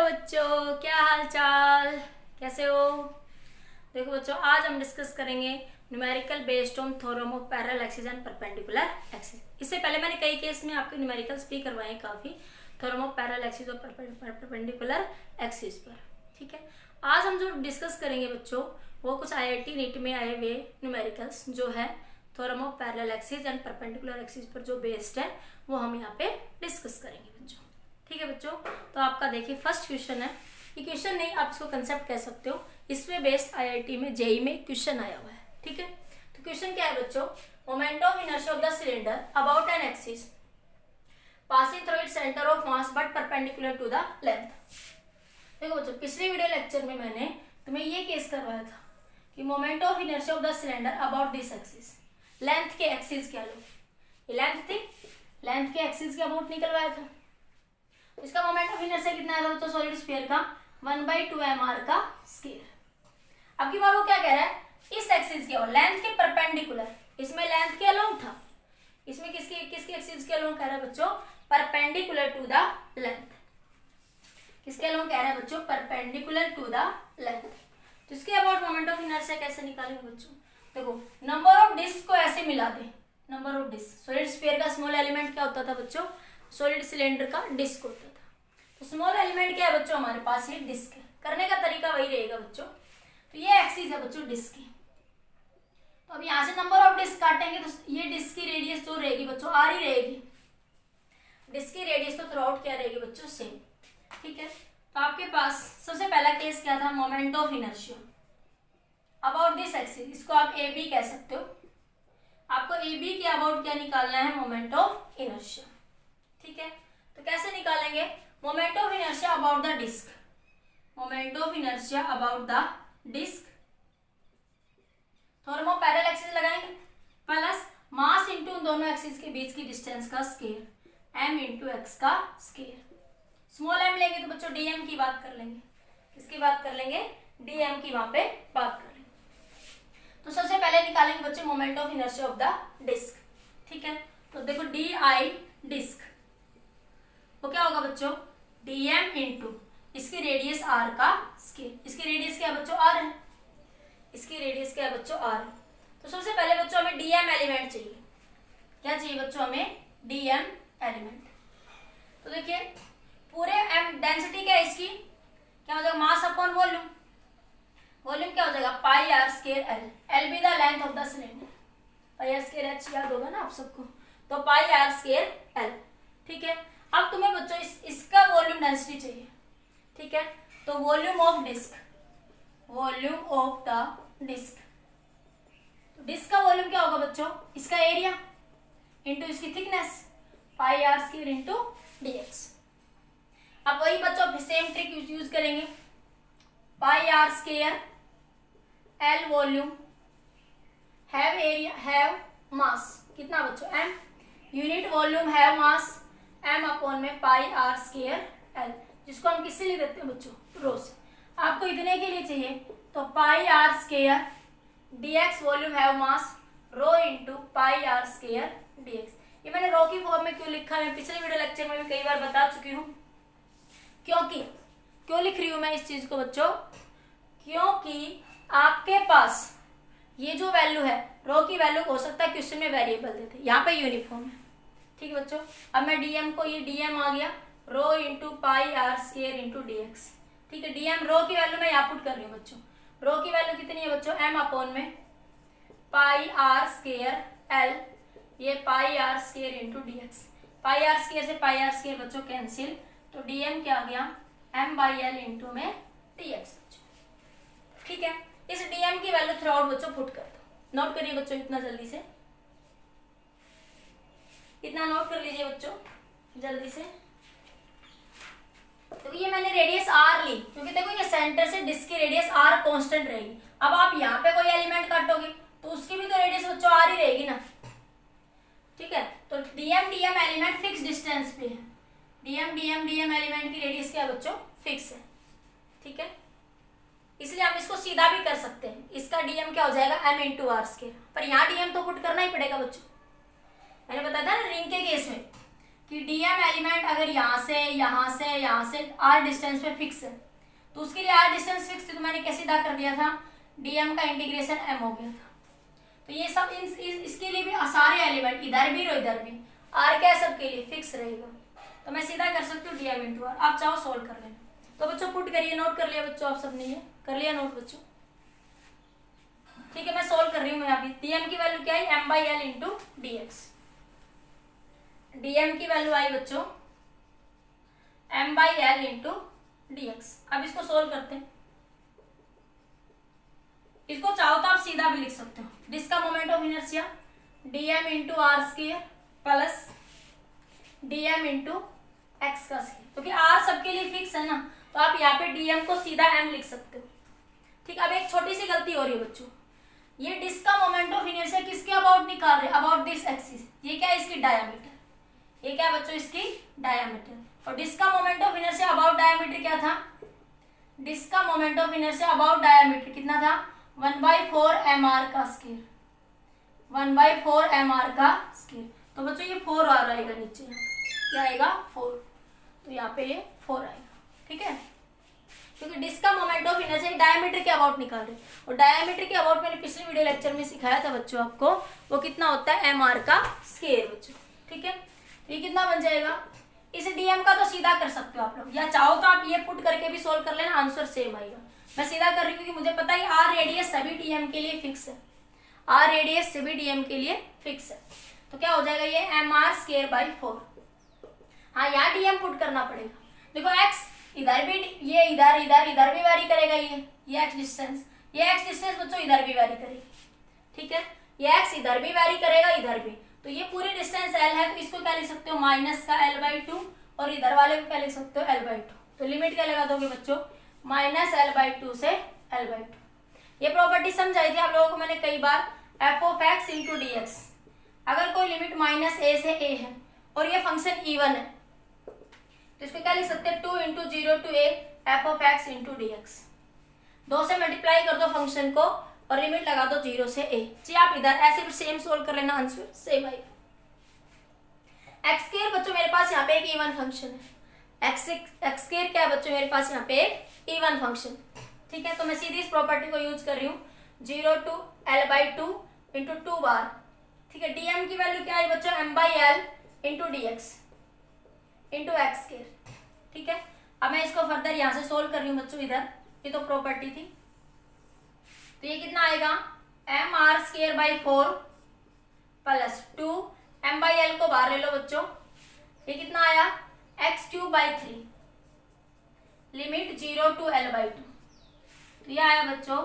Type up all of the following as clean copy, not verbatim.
बच्चों, क्या हाल चाल, कैसे हो। देखो बच्चों, आज हम डिस्कस करेंगे numerical based on theorem of parallel axis and perpendicular axis. इससे पहले मैंने कई केस में आपके न्यूमेरिकल्स भी करवाए हैं काफ़ी, थ्योरम ऑफ पैरेलल एक्सिस और परपेंडिकुलर एक्सिस पर। ठीक है, आज हम जो डिस्कस करेंगे बच्चों वो कुछ IIT नीट में आए हुए न्यूमेरिकल्स जो है theorem of parallel axis and perpendicular axis पर जो बेस्ड है वो हम यहाँ पे डिस्कस करेंगे बच्चों। ठीक है बच्चों, तो आपका देखिए फर्स्ट क्वेश्चन है, ये क्वेश्चन नहीं आप इसको कंसेप्ट कह सकते हो, इसमें बेस्ड IIT में जेई में क्वेश्चन आया हुआ है। ठीक है, तो क्वेश्चन क्या है बच्चों, moment of inertia of the cylinder about an axis passing through its centre of mass but perpendicular to the length. देखो बच्चों, पिछले वीडियो लेक्चर में मैंने तुम्हें ये केस करवाया था कि moment of inertia of the cylinder about this axis, length के एक्सिस क्या लो, ये लेंथ थी, लेंथ के एक्सिस के अबाउट निकलवाया था। इसका मोमेंट ऑफ इनर्शिया कितना आया था बच्चों, सॉलिड स्फीयर का 1/2mr का स्क्वायर। अब की बार वो क्या कह रहा है, इस एक्सिस के और लेंथ के परपेंडिकुलर, इसमें लेंथ के अलोंग था, इसमें किसके एक्सिस के अलोंग कह रहा है बच्चों, परपेंडिकुलर टू द लेंथ। किसके अलोंग कह रहा है बच्चों, परपेंडिकुलर टू द लेंथ। तो इसके अबाउट मोमेंट ऑफ इनर्शिया कैसे निकालेंगे बच्चों, देखो नंबर ऑफ डिस्क को ऐसे मिला दे, number of disc, solid sphere का स्मॉल एलिमेंट क्या होता था बच्चों, सॉलिड सिलेंडर का डिस्क होता था। तो स्मॉल एलिमेंट क्या है बच्चों, हमारे पास ये डिस्क है, करने का तरीका वही रहेगा बच्चों। तो ये एक्सिस है बच्चों डिस्क की, तो अब यहाँ से नंबर ऑफ डिस्क काटेंगे तो ये डिस्क की रेडियस जो रहेगी बच्चों आर ही रहेगी, डिस्क की रेडियस तो थ्रू आउट क्या रहेगी बच्चों, सेम। ठीक है, तो आपके पास सबसे पहला केस क्या था, moment of inertia about this axis, इसको आप ए बी कह सकते हो। आपको ए बी के अबाउट क्या निकालना है, मोमेंट ऑफ इनर्शिया। ठीक है, तो कैसे निकालेंगे, moment of inertia about the disc, moment of inertia about the disc, theorem of parallel axis लगाएंगे, प्लस मास इंटू दोनों एक्सिस के बीच की डिस्टेंस का स्क्वायर, m इंटू एक्स का स्क्वायर। स्मॉल m लेंगे तो बच्चों dm की बात कर लेंगे, किसकी बात कर लेंगे, dm की वहां पे बात कर लेंगे। तो सबसे पहले निकालेंगे बच्चों moment of inertia of the disc. ठीक है, तो देखो di डिस्क वो क्या होगा बच्चों, dm इंटू इसकी रेडियस r का स्क्वायर, इसकी रेडियस क्या है बच्चों, r है, इसकी रेडियस क्या है बच्चों, r। तो सबसे पहले बच्चों हमें dm एलिमेंट चाहिए, क्या चाहिए बच्चों, हमें dm एलिमेंट। तो देखिए पूरे m डेंसिटी क्या है इसकी, क्या हो जाएगा, मास अपॉन वॉल्यूम, वॉल्यूम क्या हो जाएगा, pi are square L, L be the length of the cylinder, pi are square H याद होगा ना आप सबको, तो पाई आर स्क्वायर एल। ठीक है, अब तुम्हें बच्चों इसका वॉल्यूम डेंसिटी चाहिए। ठीक है, तो volume of disk, volume of the disk, तो डिस्क का वॉल्यूम क्या होगा बच्चों, इसका एरिया इंटू इसकी thickness, pi are square into dx। अब वही बच्चों सेम ट्रिक यूज करेंगे, pi are square L volume have area have mass, कितना बच्चों m, unit volume have mass m upon में पाई आर स्क्वायर एल, जिसको हम किससे लिख देते हैं बच्चों, रो से। आपको इतने के लिए चाहिए तो pi are square dx volume have mass rho into pi are square dx। ये मैंने रो की फॉर्म में क्यों लिखा है, पिछले वीडियो लेक्चर में भी कई बार बता चुकी हूँ। क्योंकि क्यों लिख रही हूँ मैं इस चीज को बच्चों, क्योंकि आपके पास ये जो वैल्यू है रो की वैल्यू हो सकता है क्वेश्चन में वेरिएबल देते, यहाँ पे यूनिफॉर्म है। ठीक है बच्चों, अब मैं डीएम को, ये डीएम आ गया rho into pi are square into dx। ठीक है, डीएम रो की वैल्यू मैं यहाँ पुट कर रही हूँ बच्चों, रो की वैल्यू कितनी है बच्चों, m अपॉन में पाई आर स्क्वायर एल, ये pi are square into dx, pi are square से पाई आर स्क्वायर बच्चों कैंसिल, तो dm क्या आ गया, m/l इंटू में dx बच्चों। ठीक है, इस dm की वैल्यू थ्रू आउट बच्चों पुट कर दो, नोट करिए बच्चों इतना जल्दी से, इतना नोट कर लीजिए बच्चों जल्दी से। तो ये मैंने रेडियस r ली, क्योंकि देखो ये सेंटर से डिस्क की रेडियस r कांस्टेंट रहेगी। अब आप यहाँ पे कोई एलिमेंट काटोगे तो उसकी भी तो रेडियस बच्चों r ही रहेगी ना। ठीक है, तो dm एलिमेंट फिक्स डिस्टेंस पे है, dm एलिमेंट की रेडियस क्या है बच्चों, फिक्स है। ठीक है, इसलिए हम इसको सीधा भी कर सकते हैं, इसका dm क्या हो जाएगा, m इंटू आर स्क्वायर, पर यहाँ dm तो पुट करना ही पड़ेगा बच्चों। मैंने बताया था ना रिंग के केस में कि डीएम एलिमेंट अगर यहाँ से यहाँ से आर डिस्टेंस पे फिक्स है, तो उसके लिए आर डिस्टेंस फिक्स थी तो मैंने कैसे सीधा कर दिया था, डीएम का इंटीग्रेशन एम हो गया था। तो ये सब इसके लिए भी सारे एलिमेंट इधर भी और इधर भी आर क्या है सबके लिए फिक्स रहेगा, तो मैं सीधा कर सकती हूँ डीएम इंटू आर। आप चाहो सोल्व कर लेना। तो बच्चों पुट करिए, नोट कर लिया बच्चों आप सबने, ये कर लिया नोट बच्चों, ठीक है। मैं सोल्व कर रही हूँ यहाँ पे। डीएम की वैल्यू क्या है, M by L into D X. DM की वैल्यू आई बच्चों M by L into D X. अब इसको सोल्व करते हैं। इसको चाहो तो आप सीधा भी लिख सकते हो, जिसका moment of inertia DM into R square plus DM into X का स्क्वायर, क्योंकि आर सबके लिए फिक्स है ना, तो आप यहाँ पे डीएम को सीधा एम लिख सकते हो, ठीक। अब एक छोटी सी गलती हो रही है बच्चों, ये डिस्क का मोमेंट ऑफ इनर्शिया किसके अबाउट निकाल रहे हैं, अबाउट दिस एक्सिस। ये क्या है, इसकी डायमीटर। ये क्या बच्चों, इसकी डायमीटर। और डिस्क का moment of inertia about diameter क्या था, डिस्क का moment of inertia about diameter कितना था, 1/4 mr का स्क्वायर, 1/4 mr का स्क्वायर। तो बच्चों ये 4 आ रहेगा नीचे, क्या आएगा 4, तो यहाँ पे ये 4 आएगा, ठीक है। क्योंकि डिस्क का मोमेंट ऑफ इनर्शिया डायमीटर के अबाउट निकाल रहे हैं, और डायमीटर के अबाउट मैंने पिछले वीडियो लेक्चर में सिखाया था बच्चों आपको, वो कितना होता है mr का स्क्वायर बच्चों, ठीक है। ये कितना बन जाएगा, इस डीएम का तो सीधा कर सकते हो आप लोग, या चाहो तो आप ये पुट करके भी सोल्व कर लेना, आंसर सेम आएगा। मैं सीधा कर रही हूँ क्योंकि मुझे पता है आर रेडियस सभी डीएम के लिए फिक्स है, आर रेडियस सभी डीएम के लिए फिक्स है। तो क्या हो जाएगा ये एम आर स्क्वायर बाई 4। हाँ यहाँ डीएम पुट करना पड़ेगा। देखो एक्स इधर भी, ये इधर इधर इधर भी वैरी करेगा, ये एक्स डिस्टेंस, ये एक्स डिस्टेंस बच्चों इधर भी वैरी करेगी, ठीक है। ये एक्स इधर भी वैरी करेगा, इधर भी, तो ये पूरी डिस्टेंस एल है, तो इसको क्या लिख सकते हो माइनस का l/2, और इधर वाले को क्या लिख सकते हो l/2। तो लिमिट क्या लगा दोगे बच्चों, माइनस l/2 से l/2। ये प्रॉपर्टी समझाई थी आप लोगों को मैंने कई बार, F of X into D X. अगर कोई लिमिट माइनस ए से ए है और ये फंक्शन इवन है, तो इसको क्या लिख सकते हैं 2 into 0 to A F of X into D X. 2 से मल्टीप्लाई कर दो फंक्शन को और लिमिट लगा दो 0 से ए। जी आप इधर ऐसे भी सेम सोल्व कर लेना, आंसर सेम आएगा। एक्स स्क्वायर बच्चों मेरे पास यहाँ पे एक इवन फंक्शन है, एक्स स्क्वायर क्या है बच्चों मेरे पास यहाँ पे एक इवन फंक्शन, ठीक है। तो मैं सीधी इस प्रॉपर्टी को यूज कर रही हूँ, 0 टू l/2 इंटू 2 बार, ठीक है। डीएम की वैल्यू क्या है बच्चों, m by L into D x into x square, ठीक है। अब मैं इसको फर्दर यहाँ से सोल्व कर रही हूँ बच्चों, इधर ये तो प्रॉपर्टी थी, तो ये कितना आएगा M R square by 4 plus 2 m by L को बाहर ले लो बच्चों, ये कितना आया x³ by 3, limit 0 to l/2। तो ये आया बच्चों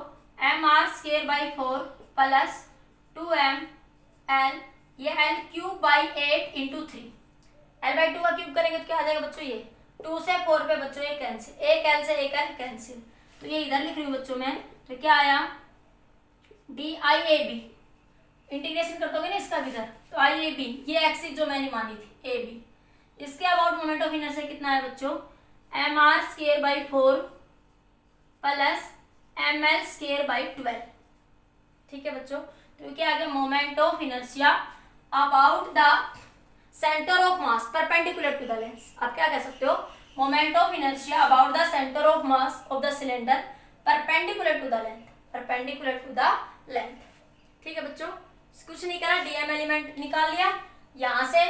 M R square by 4 plus 2m l, ये l³ बाई 8 इंटू 3, l/2 का क्यूब करेंगे तो क्या आ जाएगा बच्चों, ये 2 से 4 पे बच्चों ये कैंसिल, एक l से एक l कैंसिल, तो ये इधर लिख रही हूँ बच्चों मैं, तो क्या आया DIAB, इंटीग्रेशन कर दोगे ना इसका भी इधर, तो IAB ये एक्सिस जो मैंने मानी थी AB, इसके अबाउट मोमेंट ऑफ इनर्शिया कितना है बच्चों, mr square by 4 plus ml square by 12, ठीक है बच्चों। तो क्या आ गया, moment of inertia about the centre of mass perpendicular to the length. आप क्या कह सकते हो, moment of inertia about the centre of mass of the cylinder perpendicular to the length, perpendicular to the length, ठीक है बच्चों। कुछ नहीं करा, डीएम एलिमेंट निकाल लिया, यहाँ से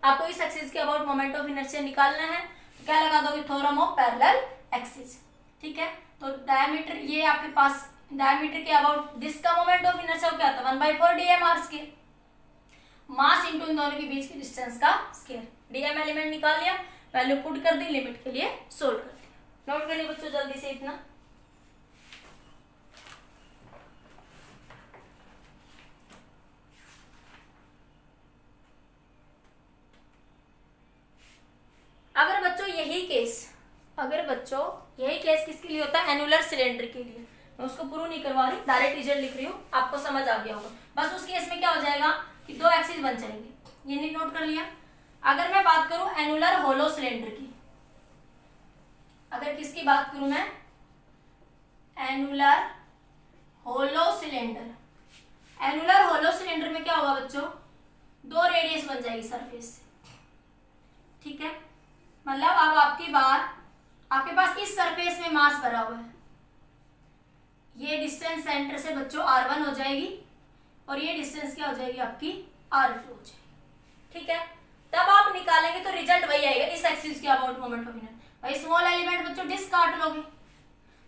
आपको इस एक्सिस के अबाउट मोमेंट ऑफ इनर्शिया निकालना है, तो क्या लगा दोगे थ्योरम ऑफ पैरेलल एक्सिस, ठीक है। तो डायमीटर, ये आपके पास डायमीटर के अबाउट डिस्क का मोमेंट ऑफ इनर्शिया क्या था 1/4 DM R square, mass into इन दोनों के बीच की डिस्टेंस का स्क्वायर। डीएम एलिमेंट निकाल लिया, वैल्यू पुट कर दी, लिमिट के लिए सोल्व कर दिया। नोट करिए बच्चों जल्दी से इतना। अगर बच्चों यही केस किसके लिए होता है, एनुलर सिलेंडर के लिए, मैं उसको प्रूव नहीं करवा रही, डायरेक्ट रिजल्ट लिख रही हूँ, आपको समझ आ गया होगा। बस उस केस में क्या हो जाएगा कि 2 एक्सिस बन जाएंगे, ये नहीं नोट कर लिया। अगर मैं बात करूं एनुलर होलो सिलेंडर की, अगर किसकी बात करूं मैं, annular hollow cylinder, annular hollow cylinder में क्या होगा बच्चों, 2 रेडियस बन जाएगी सरफेस से, ठीक है, मतलब अब आपकी बार आपके पास इस सरफेस में मास भरा हुआ है, ये डिस्टेंस सेंटर से बच्चों r1 हो जाएगी और ये डिस्टेंस क्या हो जाएगी आपकी r2 हो जाएगी। ठीक है, तब आप निकालेंगे तो रिजल्ट वही आएगा इस एक्सिस के अबाउट मोमेंट ऑफ इनर्शिया। भाई स्मॉल एलिमेंट बच्चों डिस्क काट लोगे,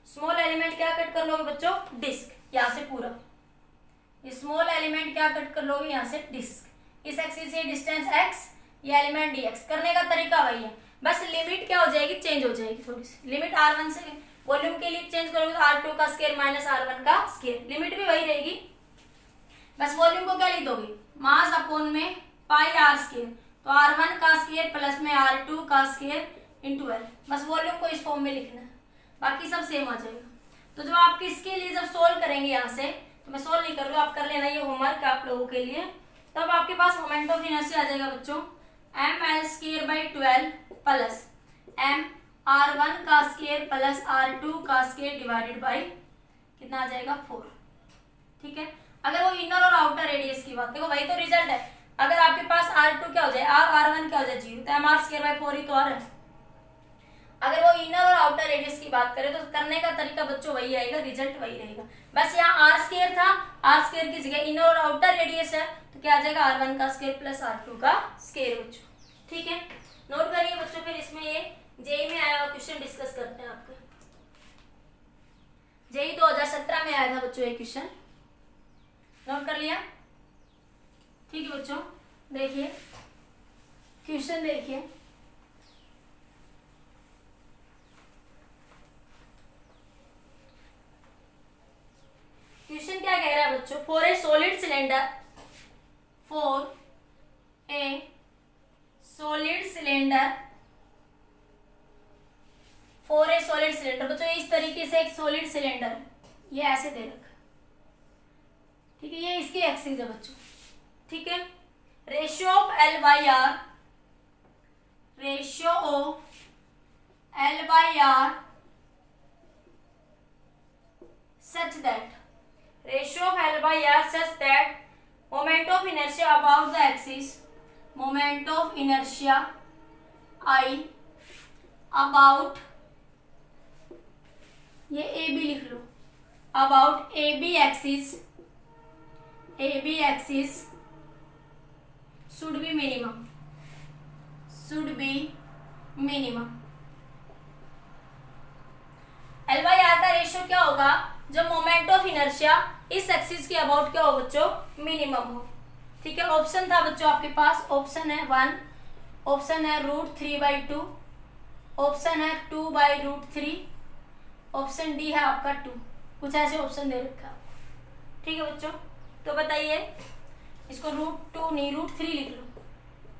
स्मॉल एलिमेंट क्या कट कर लोगे बच्चों, डिस्क, यहाँ से पूरा स्मॉल एलिमेंट क्या कट कर लोगे, यहाँ से डिस्क, इस एक्सिस से डिस्टेंस x, ये एलिमेंट dx। करने का तरीका वही है, बस लिमिट क्या हो जाएगी, चेंज हो जाएगी थोड़ी सी। लिमिट r1 से वॉल्यूम के लिए चेंज करोगे तो r2 का स्क्वायर माइनस r1 का स्क्वायर, लिमिट भी वही रहेगी, बस वॉल्यूम को क्या लिख दोगे, मास अपॉन में पाई r स्क्वायर, तो r1 का स्क्वायर प्लस में r2 का स्क्वायर इंटू l, बस वॉल्यूम को इस फॉर्म में लिखना है, बाकी सब सेम आ जाएगा। तो जब आप इसके लिए जब सोल्व करेंगे यहाँ से, तो मैं सोल्व नहीं कर रही हूँ, आप कर लेना, ये होमवर्क आप लोगों के लिए। तब आपके पास मोमेंट ऑफ इनर्शिया आ जाएगा बच्चों ml square by 12 plus m r1 का स्क्वायर प्लस r2 का स्क्वायर डिवाइडेड बाई कितना आ जाएगा 4। ठीक है, अगर वो इनर और आउटर रेडियस की बात, देखो वही तो रिजल्ट है। अगर आपके पास r2 क्या हो जाए, r1 क्या हो जाए 0, तो mr स्क्वायर बाई 4 ही तो आ रहा है। अगर वो इनर और आउटर रेडियस की बात करें तो करने का तरीका बच्चों वही आएगा, रिजल्ट वही रहेगा, बस यहाँ r स्क्वायर था, r स्क्वायर की जगह इनर और आउटर रेडियस है, तो क्या आ जाएगा r1 का स्क्वायर प्लस r2 का स्क्वायर बच्चों। ठीक है, नोट करिए बच्चों, फिर इसमें ये जेई में आया हुआ क्वेश्चन डिस्कस करते हैं। आपका जेई 2017 में आया था बच्चों ये क्वेश्चन, नोट कर लिया। ठीक है बच्चों, देखिए क्वेश्चन देखिए, क्वेश्चन क्या कह रहा है बच्चों, for a solid cylinder, for a solid cylinder, for a solid cylinder बच्चों, इस तरीके से एक सॉलिड सिलेंडर ये ऐसे दे रखा, ठीक है, ये इसकी एक्सिस है बच्चों। ठीक है, ratio of L by R, ratio of L by R such that, ratio of L by R such that moment of inertia about the axis, moment of inertia I about, ये AB लिख लो, about AB axis, AB axis should be minimum, should be minimum। L by R का ratio क्या होगा, जो moment of inertia इस axis के about क्या हो बच्चों, मिनिमम हो। ठीक है, ऑप्शन था बच्चों आपके पास, ऑप्शन है 1, ऑप्शन है √3/2, ऑप्शन है 2/√3, ऑप्शन डी है आपका 2, कुछ ऐसे ऑप्शन दे रखा है। ठीक है बच्चों, तो बताइए इसको √2 नहीं √3 लिख लो,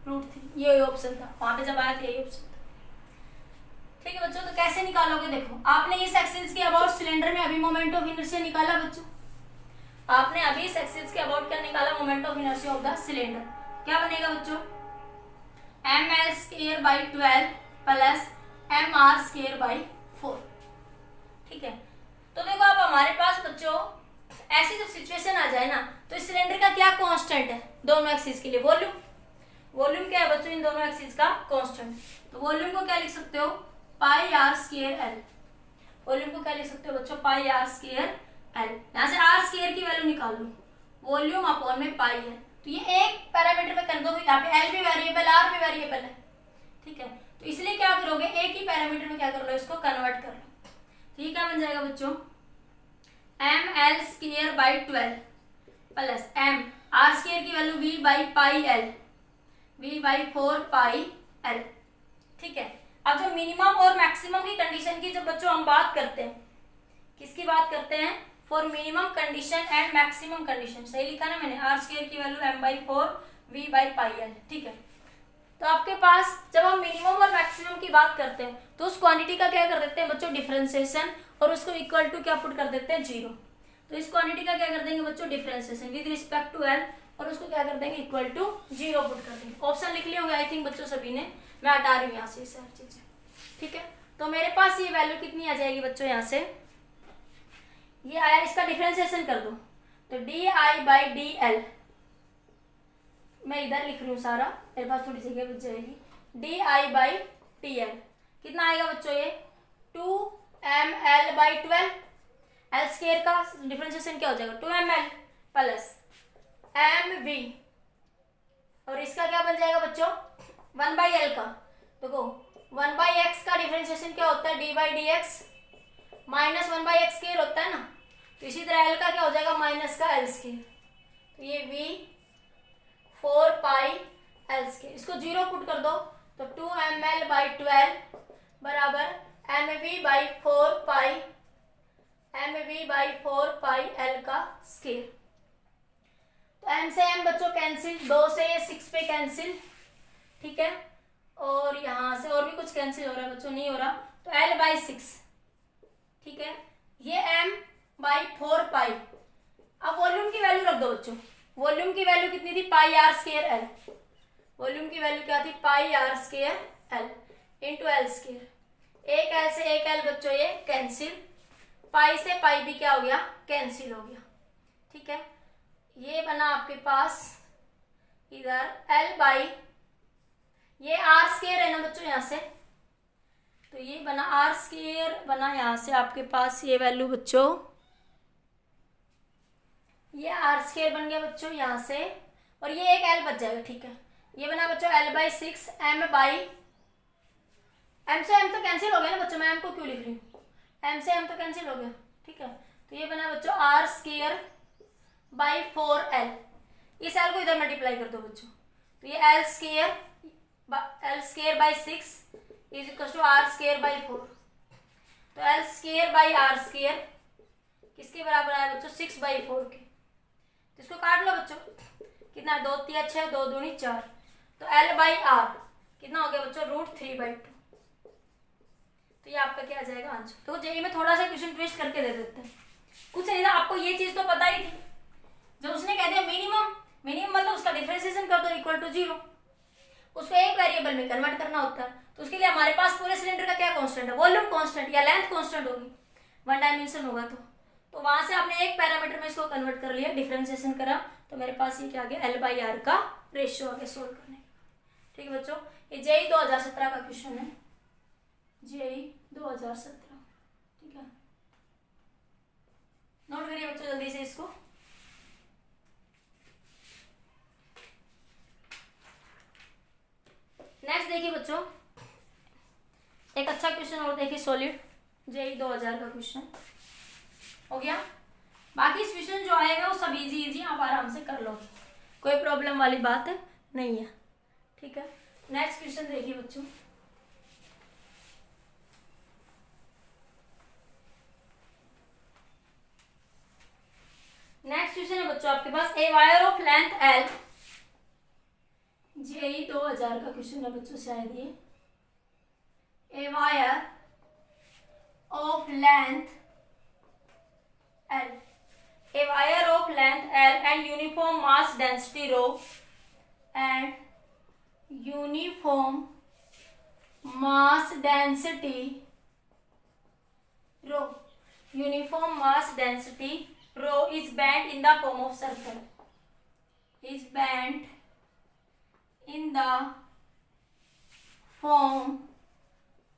√3 ये ऑप्शन था, वहां पे जब आया था यही ऑप्शन था। ठीक है बच्चों, तो कैसे निकालोगे, देखो आपने इस एक्सिस के अबाउट सिलेंडर में अभी मोमेंट ऑफ इनर्शिया निकाला बच्चों, आपने अभी इस एक्सिस के अबाउट क्या निकाला, moment of inertia of the cylinder, क्या बनेगा बच्चों, ml square by 12 plus mr square by 4। ठीक है, तो देखो अब हमारे पास बच्चों ऐसी जब सिचुएशन आ जाए ना, तो इस सिलेंडर का क्या कांस्टेंट है दोनों एक्सिस के लिए, वॉल्यूम, वॉल्यूम क्या है बच्चों इन दोनों एक्सिस का कांस्टेंट, तो वॉल्यूम को क्या लिख सकते हो, पाई आर स्क्वायर एल, वॉल्यूम को क्या लिख सकते हो बच्चों, पाई आर स्क्वायर एल, यहाँ से आर स्क्वायर की वैल्यू निकाल लो, वॉल्यूम अपॉन में पाई है, तो ये एक पैरामीटर पे कर दो, यहाँ पे एल भी वेरिएबल आर भी वेरिएबल है। ठीक है, तो इसलिए क्या करोगे, एक ही पैरामीटर में क्या कर लो, इसको कन्वर्ट कर लो। ठीक है, बन जाएगा बच्चों ml square by 12 plus m R square की value v by pi L, v by 4 pi L. ठीक है, अब जो मिनिमम और मैक्सिमम की कंडीशन की जब बच्चों हम बात करते हैं, किसकी बात करते हैं, for minimum condition and maximum condition, सही लिखा ना मैंने, आर स्क्वायर की value m/4 v by pi L. ठीक है, तो आपके पास जब हम मिनिमम और मैक्सिमम की बात करते हैं तो उस क्वांटिटी का क्या कर देते हैं बच्चों, डिफरेंशिएशन, और उसको इक्वल टू क्या पुट कर देते हैं, 0। तो इस क्वांटिटी का क्या कर देंगे बच्चों, differentiation with respect to L, और उसको क्या कर देंगे, इक्वल टू 0 पुट कर देंगे। ऑप्शन लिख लिए होंगे आई थिंक बच्चों सभी ने, मैं हटा रही हूँ यहाँ से सारी चीजें। ठीक है, तो मेरे पास ये वैल्यू कितनी आ जाएगी बच्चों, यहाँ से ये आया, इसका डिफरेंशिएशन कर दो, तो di/dl, मैं इधर लिख रही हूँ सारा, मेरे पास थोड़ी जगह बच जाएगी, D I by T L. कितना आएगा बच्चों ये 2ml/12। एल स्क्वायर का डिफरेंशिएशन क्या हो जाएगा 2ml प्लस mv, और इसका क्या बन जाएगा बच्चों 1/l का। देखो 1/x का डिफरेंशिएशन क्या होता है d/dx माइनस 1/x स्क्वायर होता है ना, तो इसी तरह l का क्या हो जाएगा माइनस का l स्क्वायर, तो ये v 4πl स्क्वायर। इसको जीरो पुट कर दो तो 2ml/12 बराबर mv/4πl का स्क्वायर। तो m से m बच्चों कैंसिल, 2 से ये 6 पे कैंसिल, ठीक है, और यहाँ से और भी कुछ कैंसिल हो रहा है बच्चों, नहीं हो रहा, तो l/6, ठीक है, ये m/4π। अब वॉल्यूम की वैल्यू रख दो बच्चों, वॉल्यूम की वैल्यू कितनी थी πr²l, वॉल्यूम की वैल्यू क्या थी πr²l इंटू l स्क्वायर। एक l से एक l बच्चों ये कैंसिल, पाई से पाई भी क्या हो गया कैंसिल हो गया, ठीक है। ये बना आपके पास इधर l/, ये r² है ना बच्चों यहाँ से, तो ये बना r² बना यहाँ से आपके पास ये वैल्यू बच्चों, ये r² बन गया बच्चों यहाँ से, और ये एक l बच जाएगा, ठीक है। ये बना बच्चों l/6 m से m तो कैंसिल हो गया ना बच्चों, मैं m को क्यों लिख रही हूँ, m से m तो कैंसिल हो गया, ठीक है। तो ये बना बच्चों r²/4l, इस l को इधर मल्टीप्लाई कर दो बच्चों, तो ये l² is equal to r²/4, तो l²/r² किसके बराबर आया बच्चों 6/4 के, तो इसको काट लो बच्चों, कितना 2 × 6 2 दूनी 4, तो l/r कितना हो गया बच्चों √3/2। तो ये आपका क्या आ जाएगा आंसर। तो जेईई में थोड़ा सा क्वेश्चन ट्विस्ट करके दे देते हैं, कुछ नहीं था, आपको ये चीज तो पता ही थी, जब उसने कह दिया मिनिमम मतलब उसका डिफरेंशिएशन कर दो इक्वल टू 0, उसको एक वेरिएबल में कन्वर्ट करना होता है, तो उसके लिए हमारे पास पूरे सिलेंडर का क्या कांस्टेंट है वॉल्यूम कांस्टेंट या लेंथ कांस्टेंट होगी, 1 डायमेंशन होगा, तो वहां से आपने एक पैरामीटर में इसको कन्वर्ट कर लिया, डिफरेंशिएशन करा, तो मेरे पास ये क्या आ गया l/r का रेशियो आ गया सोल्व करने का। ठीक है बच्चों, ये जेईई 2017 का क्वेश्चन है, जेईई 2017, ठीक है, नोट करिए बच्चों जल्दी से इसको। नेक्स्ट देखिए बच्चों, एक अच्छा क्वेश्चन और देखिए, सॉलिड जेईई 2000 का क्वेश्चन हो गया। बाकी क्वेश्चन जो आएगा वो सब इजी आप आराम से कर लोगे, कोई प्रॉब्लम वाली बात नहीं है, ठीक है। नेक्स्ट क्वेश्चन देखिए बच्चों, नेक्स्ट क्वेश्चन है बच्चों आपके पास, a wire of length l, JEE 2000 का क्वेश्चन है बच्चों शायद ये, a wire of length l, a wire of length l and uniform mass density rho and uniform mass density rho is bent in the form of circle, is bent in the form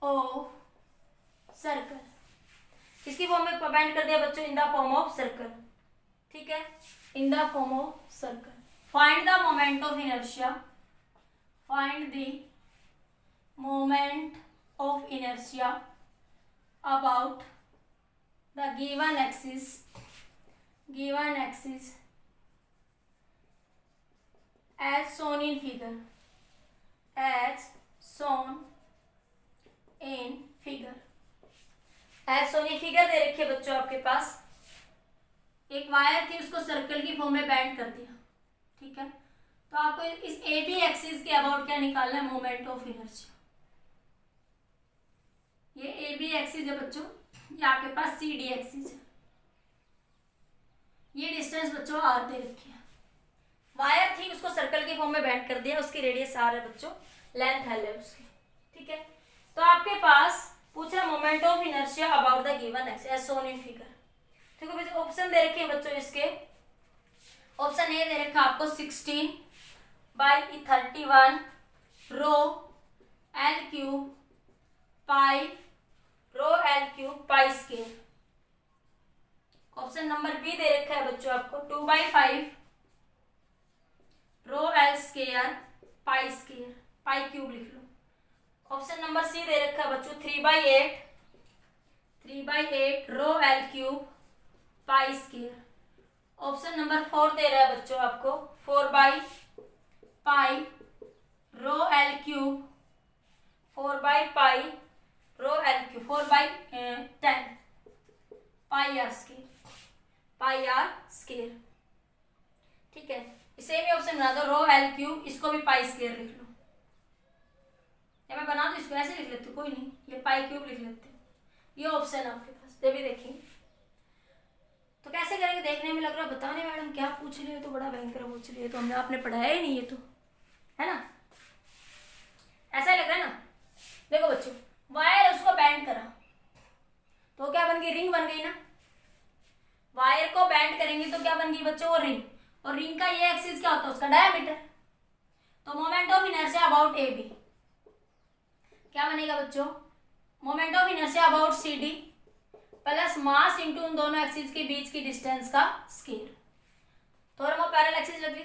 of circle, किसकी form में bend कर दिया बच्चों, in the form of circle, ठीक है, in the form of circle. Find the moment of inertia, find the moment of inertia about the given axis as shown in figure, as shown in figure। सोनी figure दे रखी है बच्चों आपके पास, एक wire थी उसको सर्कल की फॉर्म में बेंड कर दिया, ठीक है, तो आपको इस ए बी एक्सिस के अबाउट क्या निकालना है, मोमेंट ऑफ इनर्शिया। ये ए बी एक्सिस है बच्चों, ये आपके पास सी डी एक्सिस है, ये डिस्टेंस बच्चों आर दे रखी है, वायर थी उसको सर्कल की फॉर्म में बेंड कर दिया, उसकी रेडियस आर है बच्चों, लेंथ एल है उसकी, ठीक है। तो आपके पास पूछा moment of inertia about the given axis as shown in figure, ठीक है। ऑप्शन दे रखे हैं बच्चों इसके, ऑप्शन ए दे रखा आपको 16/31 rho L cube pi rho L cube pi square. Option number B दे रखा है बच्चों आपको 2/5 rho L square pi square, pi cube लिख लो। ऑप्शन नंबर सी दे रखा है बच्चों 3/8 rho L cube pi square. Option number 4 दे रहा है बच्चों आपको 4/पाई रो एल क्यूब 4/पाई rho L cube 4/10 pi R square, pi R square. ठीक है, इसे भी ऑप्शन बना दो रो एल क्यूब, इसको भी पाई स्केयर लिख लो। या मैं बना दो इसको ऐसे लिख लेती हूँ, कोई नहीं, ये पाई क्यूब लिख लेते हैं। ये ऑप्शन आपके पास, ये भी देखेंगे। तो कैसे करेंगे देखने में लग रहा है बताने मैडम क्या पूछ रही है, तो बड़ा भयंकर पूछ रही है, तो हमने आपने पढ़ाया ही नहीं है, तो है ना, ऐसा ही लग रहा है ना। देखो बच्चों, वायर उसको बैंड करा तो क्या बन गई, रिंग बन गई ना। वायर को बैंड करेंगे तो क्या बन गई बच्चों, वो रिंग। और रिंग का ये एक्सिस क्या होता है, उसका डायमीटर। तो moment of inertia about A B क्या बनेगा बच्चों, moment of inertia about C D plus mass into उन दोनों एक्सिस के बीच की डिस्टेंस का स्केयर। तो पैरेलल एक्सिस लग गई।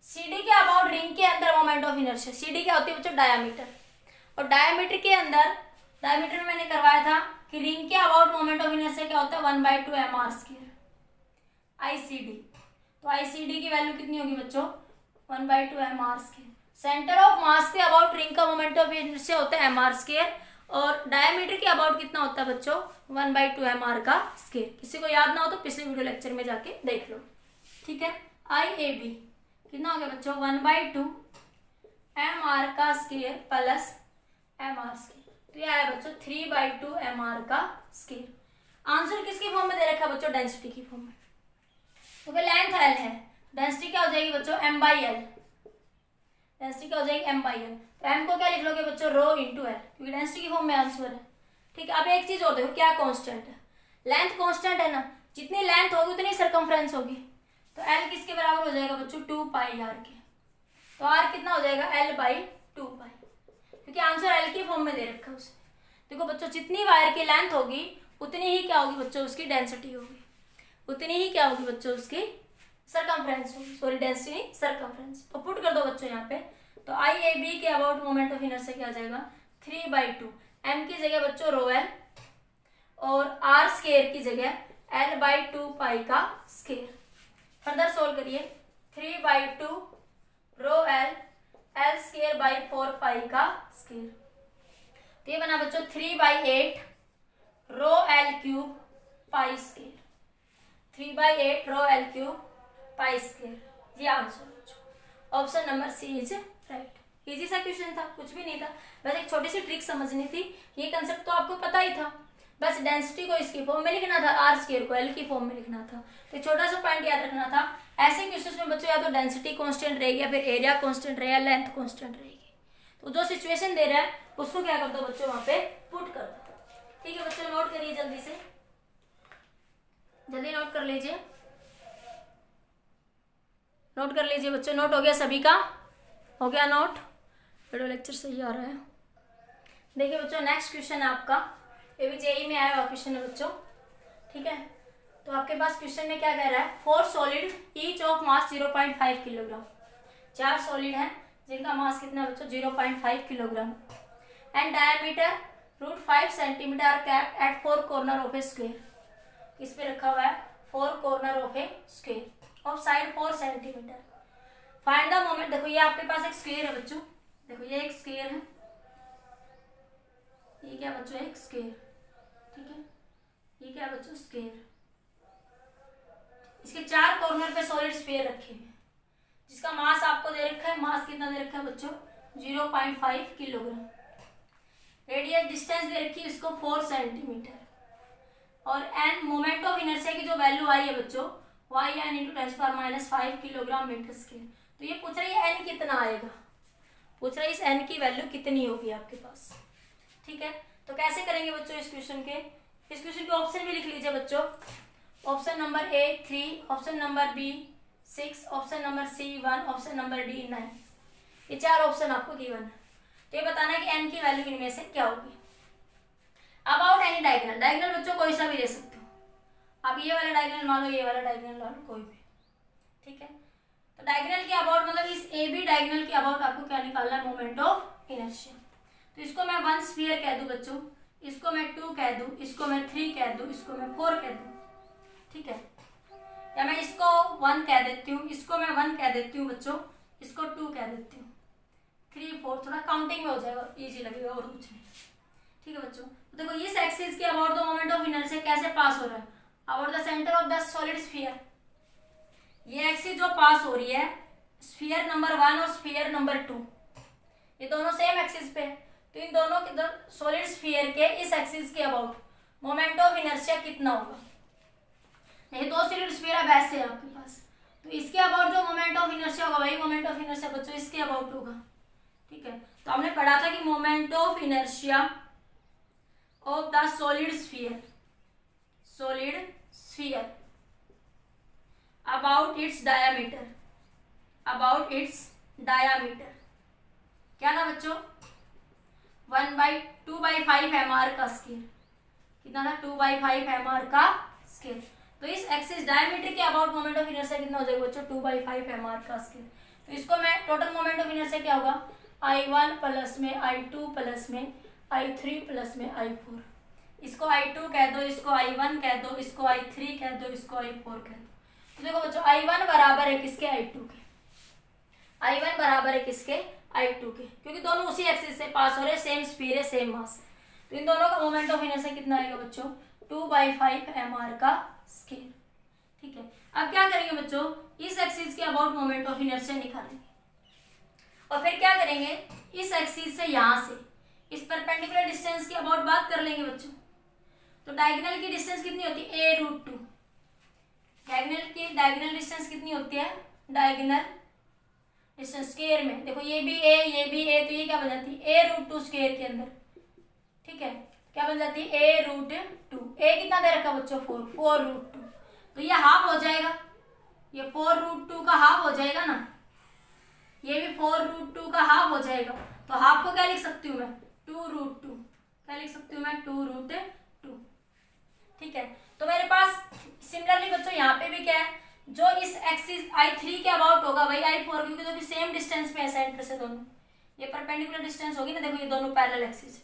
सीडी के अबाउट रिंग के अंदर मोमेंट ऑफ इनर्शिया, सीडी क्या होती है बच्चों, डायमीटर। और डायमीटर के अंदर, डायमीटर में मैंने करवाया था कि रिंग के अबाउट मोमेंट ऑफ इनर्शिया क्या होता है 1/2 mr स्क्वायर आईसीडी। तो आईसीडी की वैल्यू कितनी होगी बच्चों, 1/2 mr square. Centre of mass के अबाउट रिंग का मोमेंट ऑफ इनर्शिया होता है mr स्क्वायर, और डायमीटर के अबाउट कितना होता है बच्चों, 1/2 mr का स्क्वायर। किसी को याद ना हो तो पिछले वीडियो लेक्चर में जाके देख लो। ठीक है, आई ए बी कितना हो गया बच्चों, 1/2 mr का स्क्वायर प्लस mr स्क्वायर। तो ये आया बच्चों 3/2 mr का स्क्वायर। आंसर किसकी फॉर्म में दे रखा है बच्चों, डेंसिटी की फॉर्म में। तो लेंथ एल है, डेंसिटी क्या हो जाएगी बच्चों, m/l। डेंसिटी क्या हो जाएगी, m/l। तो m को क्या लिख लोगे बच्चों, रो इंटू एल, क्योंकि डेंसिटी की फॉर्म में आंसर है। ठीक है, अब एक चीज और देखो, क्या कांस्टेंट है, लेंथ कांस्टेंट है ना, जितनी लेंथ होगी उतनी सर्कमफ्रेंस होगी। तो l किसके बराबर हो जाएगा बच्चों, 2πr के। तो r कितना हो जाएगा, l/2π, क्योंकि आंसर l की फॉर्म में दे रखा है उसने। देखो बच्चों, जितनी वायर की लेंथ होगी उतनी ही क्या होगी बच्चों, उसकी डेंसिटी होगी, उतनी ही क्या होगी बच्चों, उसकी सर्कमफ्रेंस होगी, सॉरी डेंसिटी नहीं सर्कमफ्रेंस। तो पुट कर दो बच्चों यहाँ पे। तो आई ए बी के अबाउट मोमेंट ऑफ इनर्शिया क्या आ जाएगा, 3/2 m की जगह बच्चों रो एल, और r स्क्वायर की जगह l/2π का स्क्वायर। फर्दर सोल्व करिए, 3/2 rho L L square by 4π का स्क्वायर। तो ये बना बच्चों 3/8 rho L cube pi square, 3/8 rho L cube pi square. ये आंसर बच्चों, option number C is right. Easy सा क्वेश्चन था, कुछ भी नहीं था, बस एक छोटी सी ट्रिक समझनी थी। ये कंसेप्ट तो आपको पता ही था, बस डेंसिटी को इसकी फॉर्म में लिखना था, आर स्क्वायर को एल की फॉर्म में लिखना था। तो छोटा सा पॉइंट याद रखना था, ऐसे क्वेश्चन में बच्चों या तो डेंसिटी कांस्टेंट रहेगी, या फिर एरिया कांस्टेंट रहेगा, लेंथ कांस्टेंट रहेगी। तो जो सिचुएशन दे रहा है उसको क्या कर दो बच्चों, वहां पे पुट कर दो। ठीक है बच्चों, नोट करिए जल्दी से, जल्दी नोट कर लीजिए, नोट कर लीजिए बच्चों। नोट हो गया सभी का, हो गया नोट, वीडियो लेक्चर सही आ रहा है। देखिए बच्चों, नेक्स्ट क्वेश्चन है आपका, ये भी जेई में आया हुआ क्वेश्चन है बच्चों। ठीक है, तो आपके पास क्वेश्चन में क्या कह रहा है, 4 solid each of mass 0.5 kilogram. 4 solid हैं जिनका मास कितना है बच्चों, 0.5 kilogram, and diameter √5 centimetre are capped at 4 corner of a square. इस पे रखा हुआ है 4 corner of a square of side 4 centimetre. Find the moment. देखो ये आपके पास एक स्क्वायर है बच्चों, देखो ये एक स्क्वायर है, ये क्या बच्चों, एक स्क्वायर। ठीक है, ये क्या बच्चों, स्क्वायर। इसके 4 कॉर्नर पे सॉलिड स्फीयर रखे हुए हैं, जिसका मास आपको दे रखा है, मास कितना दे रखा है बच्चों, 0.5 किलोग्राम। रेडियस डिस्टेंस दे रखी है इसको 4 सेंटीमीटर, और एन मोमेंट ऑफ इनर्शिया की जो वैल्यू आई है बच्चों, Y N into 10⁻⁵ kilogram metre square. तो ये पूछ रही है एन कितना आएगा, पूछ रही है इस एन की वैल्यू कितनी होगी आपके पास। ठीक है, तो कैसे करेंगे बच्चों इस क्वेश्चन के, इस क्वेश्चन के ऑप्शन भी लिख लीजिए बच्चों। Option number A 3, option number B 6, option number C 1, option number D 9। ये 4 ऑप्शन आपको गिवन है। तो ये बताना है कि n की वैल्यू इनमें से क्या होगी। अबाउट एनी डायगोनल, डायगोनल बच्चों कोई सा भी ले सकते हो, आप ये वाला डायगोनल मान लो, ये वाला डायगोनल मान लो, कोई भी, ठीक है। तो डायगोनल के अबाउट मतलब इस ए बी डायगोनल के अबाउट आपको क्या निकालना है, मोमेंट ऑफ इनर्शिया। तो इसको मैं 1 स्फीयर कह दूं बच्चों, इसको मैं 2 कह दूं, इसको मैं 3 कह दूं, इसको मैं 4 कह दूं, ठीक है। या मैं इसको 1 कह देती हूँ, इसको मैं 1 कह देती हूँ बच्चों, इसको 2 कह देती हूँ, 3 4, थोड़ा काउंटिंग में हो जाएगा, इजी लगेगा और कुछ नहीं, ठीक है बच्चों। तो देखो इस एक्सिस के about the moment of inertia कैसे पास हो रहा है, about the centre of the solid sphere. ये एक्सिस जो पास हो रही है स्फीयर नंबर 1 और स्फीयर नंबर 2, ये दोनों सेम एक्सिस पे है, तो इन दोनों के सॉलिड स्फीयर के इस एक्सिस के अबाउट मोमेंट ऑफ इनर्शिया कितना होगा। ये दो सॉलिड स्फीयर अब ऐसे है आपके पास, तो इसके अबाउट जो मोमेंट ऑफ इनर्शिया होगा वही मोमेंट ऑफ इनर्शिया बच्चों इसके अबाउट होगा, ठीक है। तो हमने पढ़ा था कि moment of inertia of the solid sphere about its diameter क्या था बच्चों, 2/5 mr का स्केल, कितना था, 2/5 mr का स्केल। तो इस एक्सिस डायमीटर के अबाउट मोमेंट ऑफ इनर्शिया कितना हो जाएगा बच्चों, 2/5 mr का स्केल। तो इसको मैं टोटल मोमेंट ऑफ इनर्शिया क्या होगा, I1 प्लस में I2 प्लस में I3 प्लस में I4, इसको I2 कह दो, इसको I1 कह दो, इसको I3 कह दो, इसको I4 कह दो। तो देखो बच्चों I1 बराबर है किसके, I2 के, I1 बराबर है किसके, I2 के, क्योंकि दोनों उसी एक्सिस से पास हो रहे, सेम स्पीड है, सेम मास। तो इन दोनों का मोमेंट ऑफ इनर्शिया कितना आएगा बच्चों, 2/5 mr का स्केल, ठीक है। अब क्या करेंगे बच्चों, इस एक्सिस के अबाउट मोमेंट ऑफ इनर्शिया निकालेंगे और फिर क्या करेंगे, इस एक्सिस से यहां से इस परपेंडिकुलर डिस्टेंस की अबाउट बात कर लेंगे बच्चों। तो डायगोनल की डिस्टेंस कितनी होती है, a√2, डायगोनल डिस्टेंस कितनी होती है, डायगोनल डिस्टेंस स्क्वायर में, देखो ये भी a, ये भी a, तो ये क्या बन जाती है, a√2 स्क्वायर के अंदर, ठीक है, क्या बन जाती है, a√2, a कितना दे रखा बच्चों, 4√2, तो ये हाफ हो जाएगा, ये 4√2 का हाफ हो जाएगा ना, ये भी 4√2 का हाफ हो जाएगा। तो हाफ को क्या लिख सकती हूँ मैं, 2√2, क्या लिख सकती हूँ मैं, 2√2, ठीक है। तो मेरे पास सिमिलरली बच्चों यहाँ पे भी क्या है, जो इस एक्सिस I3 के अबाउट होगा वही I4, क्योंकि दोनों सेम डिस्टेंस पे है सेंटर से, दोनों ये परपेंडिकुलर डिस्टेंस होगी ना, देखो ये दोनों पैरेलल एक्सिस,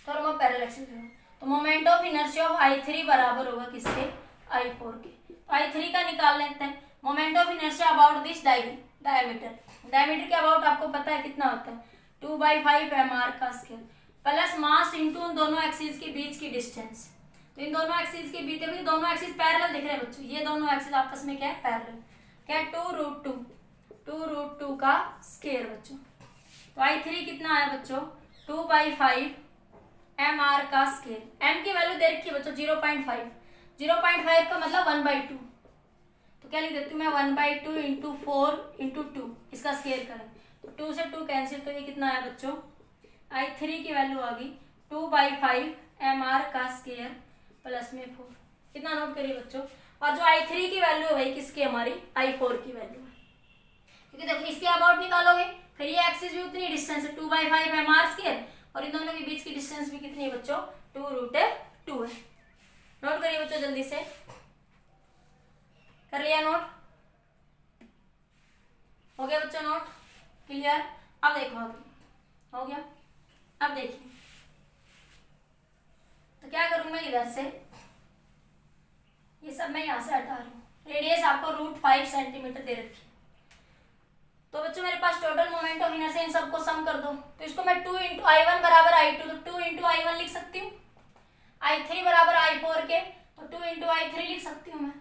दोनों पैरेलल एक्सिस है। तो moment of inertia of I3 बराबर होगा किसके, I4 के। तो I3 का निकाल लेते हैं, moment of inertia about this diameter के अबाउट आपको पता है कितना होता है, 2/5 mr का स्केल प्लस मास इंटू उन दोनों एक्सिस के बीच की डिस्टेंस। तो इन दोनों एक्सिस के बीच, देखो दोनों एक्सिस पैरेलल दिख रहे हैं बच्चों, ये दोनों एक्सिस आपस में क्या है, पैरेलल, क्या है, 2√2 का स्क्वायर बच्चों। तो I3 कितना आया बच्चों, 2/5 mr का स्क्वायर, m की वैल्यू दे रखी है बच्चों 0.5 का मतलब 1/2, तो क्या लिख देती हूँ मैं, 1/2 इंटू 4 इंटू 2, इसका स्क्वायर करें तो 2 से 2 कैंसिल, तो ये कितना आया बच्चों, I3 की वैल्यू आ गई 2/5 mr का स्क्वायर प्लस में 4, कितना नोट करिए बच्चों। और जो I3 की वैल्यू है वही किसकी, हमारी I4 की वैल्यू है, क्योंकि देखो इसके अबाउट निकालोगे फिर ये एक्सिस भी उतनी डिस्टेंस है 2/5 mr स्क्वायर, और इन दोनों के बीच की डिस्टेंस भी कितनी है बच्चों, 2√2 है। नोट करिए बच्चों जल्दी से, कर लिया नोट, हो गया बच्चों नोट, क्लियर। अब देखो आगे हो गया, अब देखिए तो क्या करूं मैं, इधर से ये सब मैं यहां से हटा रही हूँ, रेडियस आपको √5 सेंटीमीटर दे रखी है। तो बच्चों मेरे पास टोटल मोमेंट ऑफ इनर्शिया इन सबको सम कर दो, तो इसको मैं 2 इंटू I1 बराबर I2, तो 2 इंटू I1 लिख सकती हूँ, I3 बराबर I4 के, तो 2 इंटू I3 लिख सकती हूँ मैं,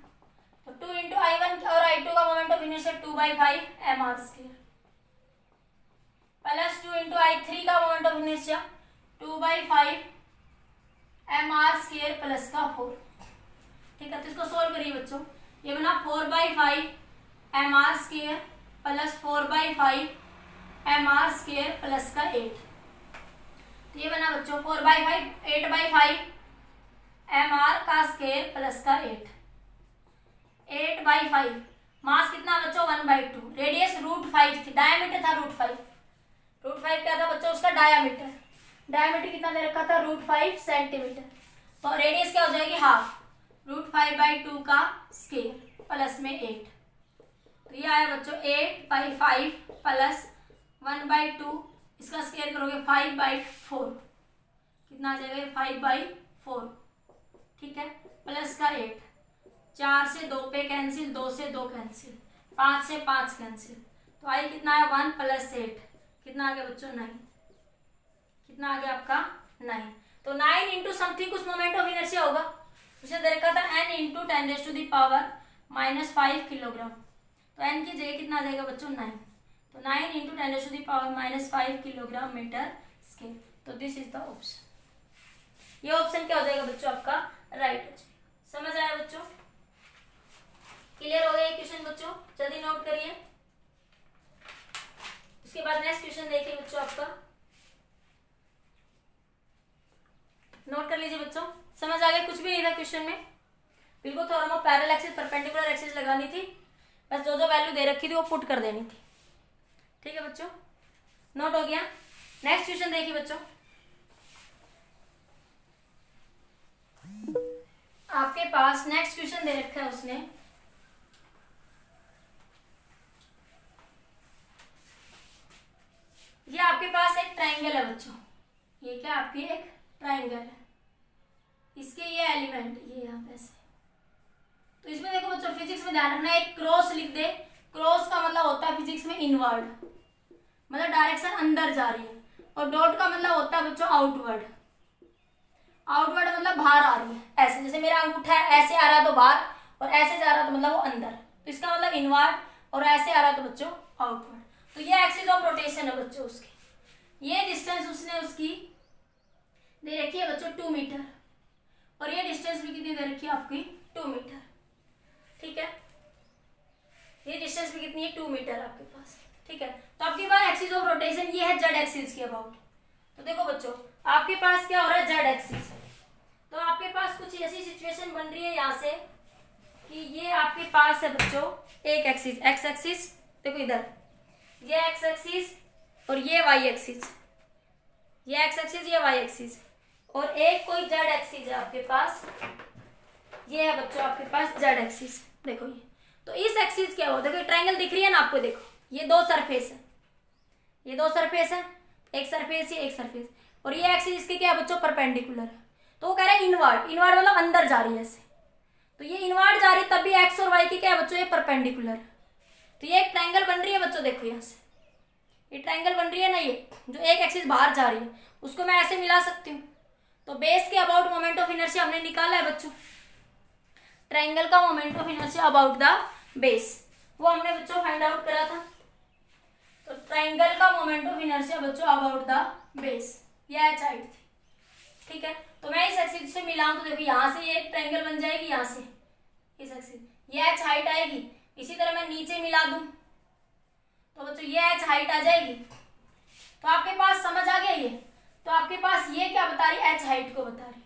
तो 2 इंटू I1 और I2 का moment of inertia 2/5 mr square plus 2 into I3 का moment of inertia 2/5 mr square plus का 4, ठीक है। तो इसको सोल्व करिए बच्चों, ये बना 4/5 mr square plus 4/5 mr square plus का 8, तो ये बना बच्चों 4/5 8/5 mr का स्क्वायर प्लस का 8/5, मास कितना बच्चों 1/2, रेडियस √5 थी, डायमीटर था √5, √5 क्या था बच्चों उसका डायामीटर। डायामीटर कितना दे रखा था √5 सेंटीमीटर। तो रेडियस क्या हो जाएगी हाफ, √5/2 का स्क्वायर प्लस में 8। तो ये आया बच्चों 8/5 प्लस 1/2, इसका स्क्वायर करोगे 5/4, कितना आ जाएगा 5/4, ठीक है, प्लस का 8, 4 से 2 पे कैंसिल, 2 से 2 कैंसिल, 5 से 5 कैंसिल, तो आई कितना है 1 + 8, कितना आ गया बच्चों 9, कितना आ गया आपका 9। तो 9 इंटू समथिंग कुछ मोमेंट ऑफ इनर्शिया होगा, उसे दे रखा था n इंटू 10⁻⁻5 किलोग्राम। तो n की जगह कितना आ जाएगा बच्चों 9, तो 9 इंटू 10⁻⁻5 किलोग्राम मीटर स्क्वायर। तो दिस इज द ऑप्शन, ये ऑप्शन क्या हो जाएगा बच्चों आपका राइट हो जाएगा। समझ आया बच्चों, क्लियर हो गया ये क्वेश्चन बच्चों, जल्दी नोट करिए। उसके बाद नेक्स्ट क्वेश्चन देखिए बच्चों, आपका नोट कर लीजिए बच्चों। समझ आ गया, कुछ भी नहीं था क्वेश्चन में, बिल्कुल थोड़ा पैरेलल एक्सिस परपेंडिकुलर एक्सिस लगानी थी, बस जो जो वैल्यू दे रखी थी वो पुट कर देनी थी, ठीक है बच्चों, नोट हो गया। नेक्स्ट क्वेश्चन देखिए बच्चों, आपके पास नेक्स्ट क्वेश्चन दे रखा है उसने, ये आपके पास एक ट्राइंगल है बच्चों, ये क्या आपकी एक ट्राइंगल है, इसके ये एलिमेंट ये यहाँ पे से, तो इसमें देखो बच्चों फिजिक्स में ध्यान रखना, एक क्रॉस लिख दे, क्रॉस का मतलब होता है फिजिक्स में इनवर्ड, मतलब डायरेक्शन अंदर जा रही है, और डॉट का मतलब होता है बच्चों आउटवर्ड, आउटवर्ड मतलब बाहर आ रही है, ऐसे जैसे मेरा अंगूठा है ऐसे आ रहा है तो बाहर, और ऐसे जा रहा है तो मतलब वो अंदर, तो इसका मतलब इनवर्ड, और ऐसे आ रहा है तो बच्चों आउटवर्ड। तो ये एक्सिस ऑफ रोटेशन है बच्चों उसकी, ये डिस्टेंस उसने उसकी दे रखी है बच्चों 2 मीटर, और ये डिस्टेंस भी कितनी दे रखी है आपकी 2 मीटर, ठीक है, ये डिस्टेंस भी कितनी है 2 मीटर आपके पास, ठीक है। तो आपके पास एक्सिस ऑफ रोटेशन ये है जेड एक्सिस के अबाउट। तो देखो बच्चों आपके पास क्या हो रहा है जेड एक्सिस, तो आपके पास कुछ ऐसी सिचुएशन बन रही है यहाँ से कि ये आपके पास है बच्चों एक एक्सिस एक्स एक्सिस, देखो इधर ये एक्स एक्सिस और ये वाई एक्सिस, ये एक्स एक्सिस ये वाई एक्सिस, और एक कोई जेड एक्सिस है आपके पास, ये है बच्चों आपके पास जेड एक्सिस, देखो ये। तो इस एक्सिस क्या हो, देखो ट्रायंगल दिख रही है ना आपको, देखो ये दो सरफेस है, ये दो सरफेस है, एक सरफेस ये एक सरफेस, और ये एक्सिस इसके क्या है बच्चों परपेंडिकुलर है, तो वो कह रहे हैं इनवर्ड, इनवर्ड मतलब अंदर जा रही है ऐसे, तो ये इनवर्ड जा रही है तब भी एक्स और वाई की क्या है बच्चों ये परपेंडिकुलर है। तो ये एक ट्रायंगल बन रही है बच्चों, देखो यहाँ से ये ट्रायंगल बन रही है ना, ये जो एक एक्सिस बाहर जा रही है उसको मैं ऐसे मिला सकती हूँ। तो बेस के अबाउट मोमेंट ऑफ इनर्शिया हमने निकाला है बच्चों, ट्रायंगल का moment of inertia about the base, वो हमने बच्चों फाइंड आउट करा था। तो ट्रायंगल का मोमेंट ऑफ इनर्शिया बच्चों अबाउट द बेस, ये एच हाइट थी, ठीक है। तो मैं इस एक्सिस से मिलाऊं तो देखो यहाँ से ये एक ट्रायंगल बन जाएगी, यहाँ से इस एक्सिस ये एच हाइट आएगी, इसी तरह मैं नीचे मिला दूं तो बच्चों ये एच हाइट आ जाएगी। तो आपके पास समझ आ गया ये, तो आपके पास ये क्या बता रही है एच हाइट को बता रही है,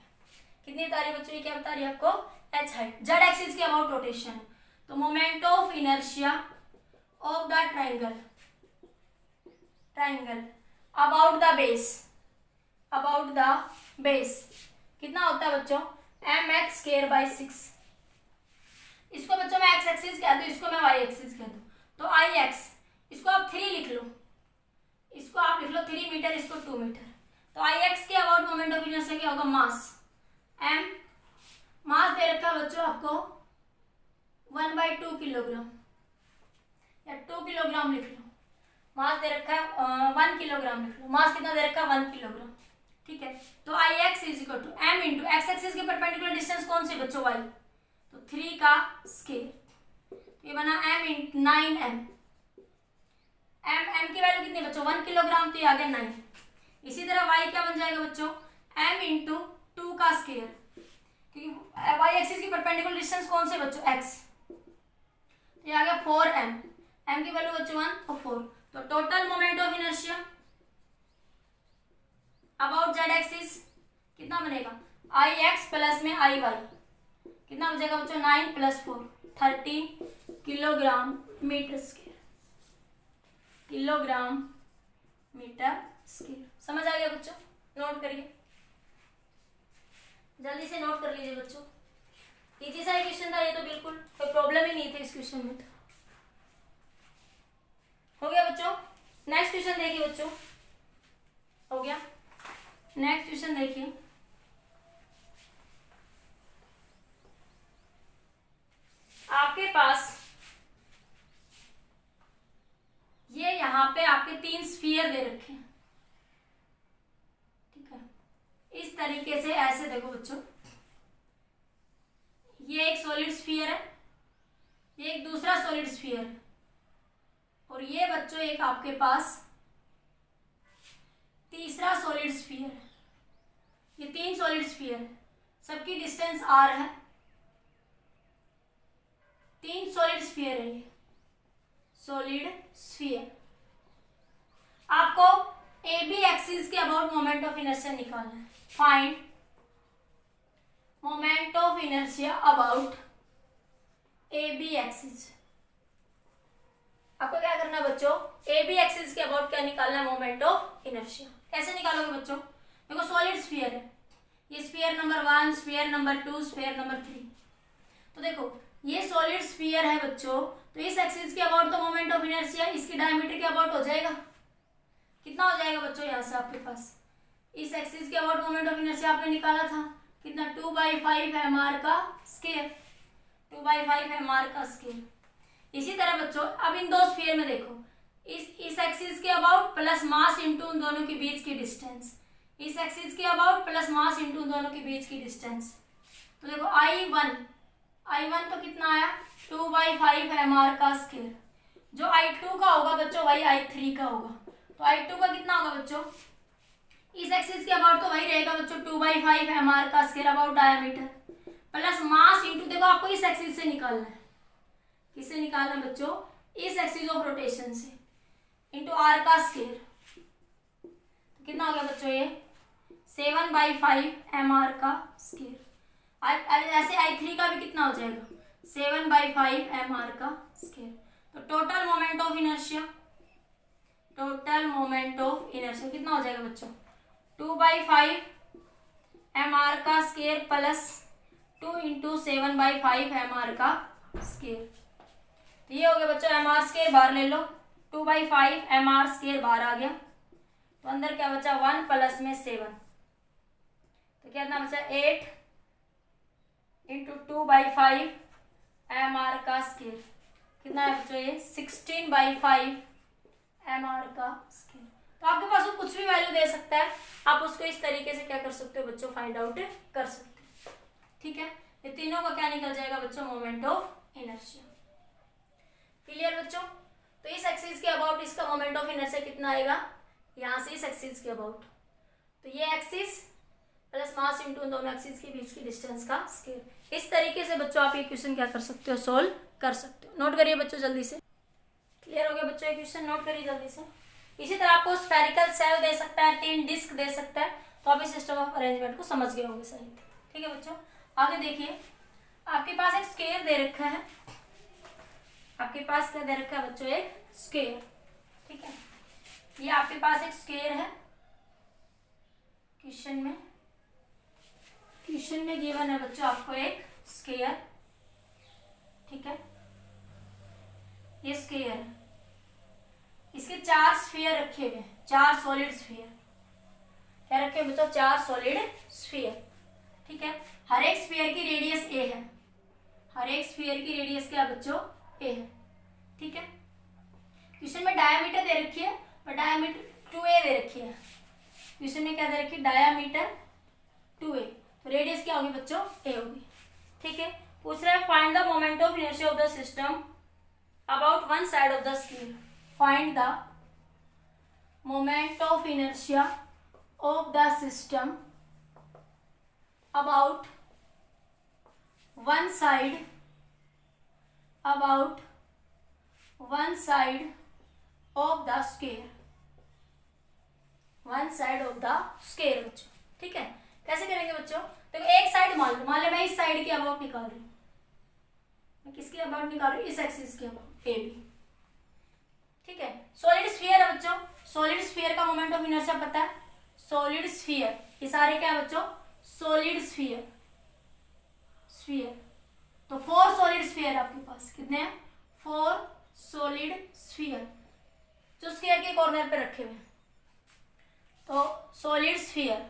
कितनी बता रही है बच्चों ये क्या बता रही है आपको एच हाइट, जेड एक्सिस के अबाउट रोटेशन। तो moment of inertia of the triangle, triangle about the base, about the base कितना होता है बच्चों mx²/6। इसको बच्चों मैं एक्स एक्सिस कह दूं, इसको मैं वाई एक्सिस कह दूं, तो आई एक्स इसको आप 3 लिख लो, इसको आप लिख लो 3 मीटर, इसको 2 मीटर। तो आई एक्स के अबाउट मोमेंट ऑफ इनर्शिया क्या होगा मास m, मास दे रखा है बच्चों आपको 1/2 किलोग्राम या 2 किलोग्राम लिख लो, मास दे रखा है 1 किलोग्राम लिख लो, मास कितना दे रखा है 1 किलोग्राम, ठीक है। तो I X is equal to M into X axis के परपेंडिकुलर डिस्टेंस कौन से बच्चों वाई, तो 3 का स्क्वायर, ये बना m इंटू 9m, m की वैल्यू कितनी बच्चों 1 किलोग्राम, तो ये आ गया 9। इसी तरह y क्या बन जाएगा बच्चों m इंटू 2 का स्क्वायर, क्योंकि y एक्सिस की परपेंडिकुलर डिस्टेंस कौन से बच्चों x, तो ये आ गया 4m, m की वैल्यू बच्चों 1 और 4। तो total moment of inertia about Z axis कितना बनेगा आई एक्स प्लस में आई वाई, कितना बचेगा बच्चों 9 + 4 13 kilogram metre square, kilogram metre square. समझ आ गया बच्चों? नोट करिए, जल्दी से नोट कर लीजिए बच्चों। इजी सा क्वेश्चन था ये, तो बिल्कुल कोई प्रॉब्लम ही नहीं थी इस क्वेश्चन में। तो हो गया बच्चों। नेक्स्ट क्वेश्चन देखिए बच्चों, हो गया। नेक्स्ट क्वेश्चन देखिए, आपके पास ये यहाँ पे आपके 3 स्फीयर दे रखे हैं, ठीक है। इस तरीके से ऐसे देखो बच्चों, ये एक सॉलिड स्फीयर है, ये एक दूसरा सॉलिड स्फीयर है, और ये बच्चों एक आपके पास तीसरा सॉलिड स्फीयर है। ये 3 सॉलिड स्फीयर है, सबकी डिस्टेंस r है। 3 सॉलिड स्फीयर है, ये सॉलिड स्फीयर। आपको ए बी एक्सिस के अबाउट मोमेंट ऑफ इनर्शिया निकालना है। Find moment of inertia about A B axis. आपको क्या करना है बच्चों, ए बी एक्सिस के अबाउट क्या निकालना है, मोमेंट ऑफ इनर्शिया। कैसे निकालोगे बच्चों, देखो सॉलिड स्फीयर है, ये sphere number 1, sphere number 2, sphere number 3। तो देखो ये सॉलिड स्फीयर है बच्चों, तो इस एक्सिस के अबाउट तो मोमेंट ऑफ इनर्शिया इसकी डायमीटर के अबाउट हो जाएगा। कितना हो जाएगा बच्चों, यहाँ से आपके पास इस एक्सिस के अबाउट मोमेंट ऑफ इनर्शिया आपने निकाला था कितना, 2/5 mr का स्क्वायर, 2/5 mr का स्क्वायर। इसी तरह बच्चों अब इन 2 स्फीयर में देखो, इस एक्सिस के अबाउट प्लस मास इंटू उन दोनों के बीच की डिस्टेंस, इस एक्सिस के अबाउट प्लस मास इंटू उन दोनों के बीच की डिस्टेंस। तो देखो I1 तो कितना आया, 2/5 mr का स्क्वायर। जो I2 का होगा बच्चों वही I3 का होगा। तो I2 का कितना होगा बच्चों, इस एक्सिस के अबाउट तो वही रहेगा बच्चों, 2/5 mr का square about diameter, plus mass into, देखो आपको इस एक्सिस से निकालना है, किससे निकालना है बच्चों, इस एक्सिस ऑफ रोटेशन से, इंटू r का स्क्वायर। तो कितना हो गया बच्चों, ये 7/5 mr का स्क्वायर। ऐसे I3 का भी कितना हो जाएगा, 7/5 mr का स्क्वायर। तो total moment of inertia, total moment of inertia कितना हो जाएगा बच्चों, 2/5 mr का स्क्वायर प्लस 2 इंटू 7/5 mr का स्क्वायर। तो ये हो गया बच्चों mr स्क्वायर, बाहर ले लो, 2/5 mr स्क्वायर बाहर आ गया, तो अंदर क्या बचा, 1 प्लस में 7, तो कितना बचा 8 इंटू 2/5 mr का स्क्वायर। कितना है बच्चों ये 16/5 mr का स्क्वायर। तो आपके पास वो कुछ भी वैल्यू दे सकता है, आप उसको इस तरीके से क्या कर सकते हो बच्चों, फाइंड आउट कर सकते हो, ठीक है। ये तीनों का क्या निकल जाएगा बच्चों, मोमेंट ऑफ इनर्शिया। क्लियर बच्चों? तो इस एक्सिस के अबाउट इसका मोमेंट ऑफ इनर्शिया कितना आएगा, यहाँ से इस एक्सिस के अबाउट, तो ये एक्सिस प्लस मास इंटू दोनों एक्सिस के बीच की डिस्टेंस का स्क्वायर। इस तरीके से बच्चों आप ये क्वेश्चन क्या कर सकते हो, सोल्व कर सकते हो। नोट करिए बच्चों जल्दी से। क्लियर हो गया बच्चों ये क्वेश्चन, नोट करिए जल्दी से। इसी तरह आपको स्फेरिकल सेल दे सकता है, टिन डिस्क दे सकता है, तो आप इस सिस्टम ऑफ अरेंजमेंट को समझ गए होंगे शायद। ठीक है बच्चों, आगे देखिए, आपके पास एक स्क्वायर दे रखा है, आपके पास क्या दे रखा है बच्चों, एक स्क्वायर, ठीक है। ये आपके पास एक स्क्वायर है, क्वेश्चन में गिवन है बच्चों आपको एक स्क्वायर, ठीक है। ये स्क्वायर है, इसके 4 स्फीयर रखे हुए हैं, 4 सॉलिड स्फीयर। क्या रखे हैं बच्चों, 4 सॉलिड स्फीयर, ठीक है। हर एक स्फीयर की रेडियस a है, हर एक स्फीयर की रेडियस क्या बच्चों, a है, ठीक है। क्वेश्चन में डायमीटर दे रखी है, और डायमीटर 2a दे रखी है। क्वेश्चन में क्या दे रखी है, डायमीटर 2a, तो रेडियस क्या होगी बच्चों, a होगी, ठीक है। पूछ रहा है find the moment of inertia of the system about one side of the square. Find the moment of inertia of the system about one side of the square, one side of the square बच्चों, ठीक है। कैसे करेंगे बच्चों, देखो एक side मान लो, मैं इस साइड के अबाउट निकाल रही हूँ, मैं किसके अबाउट निकाल रही हूँ, इस एक्सिस के अबाउट, ए बी। ठीक है। सॉलिड स्फीयर है बच्चों, सॉलिड स्फीयर का मोमेंट ऑफ इनर्शिया पता है, सॉलिड स्फीयर, ये सारे क्या है बच्चों, सॉलिड स्फीयर, स्फीयर। तो 4 सॉलिड स्फीयर आपके पास, कितने हैं, 4 सॉलिड स्फीयर जो स्फीयर के कॉर्नर पे रखे हुए हैं। तो सॉलिड स्फीयर,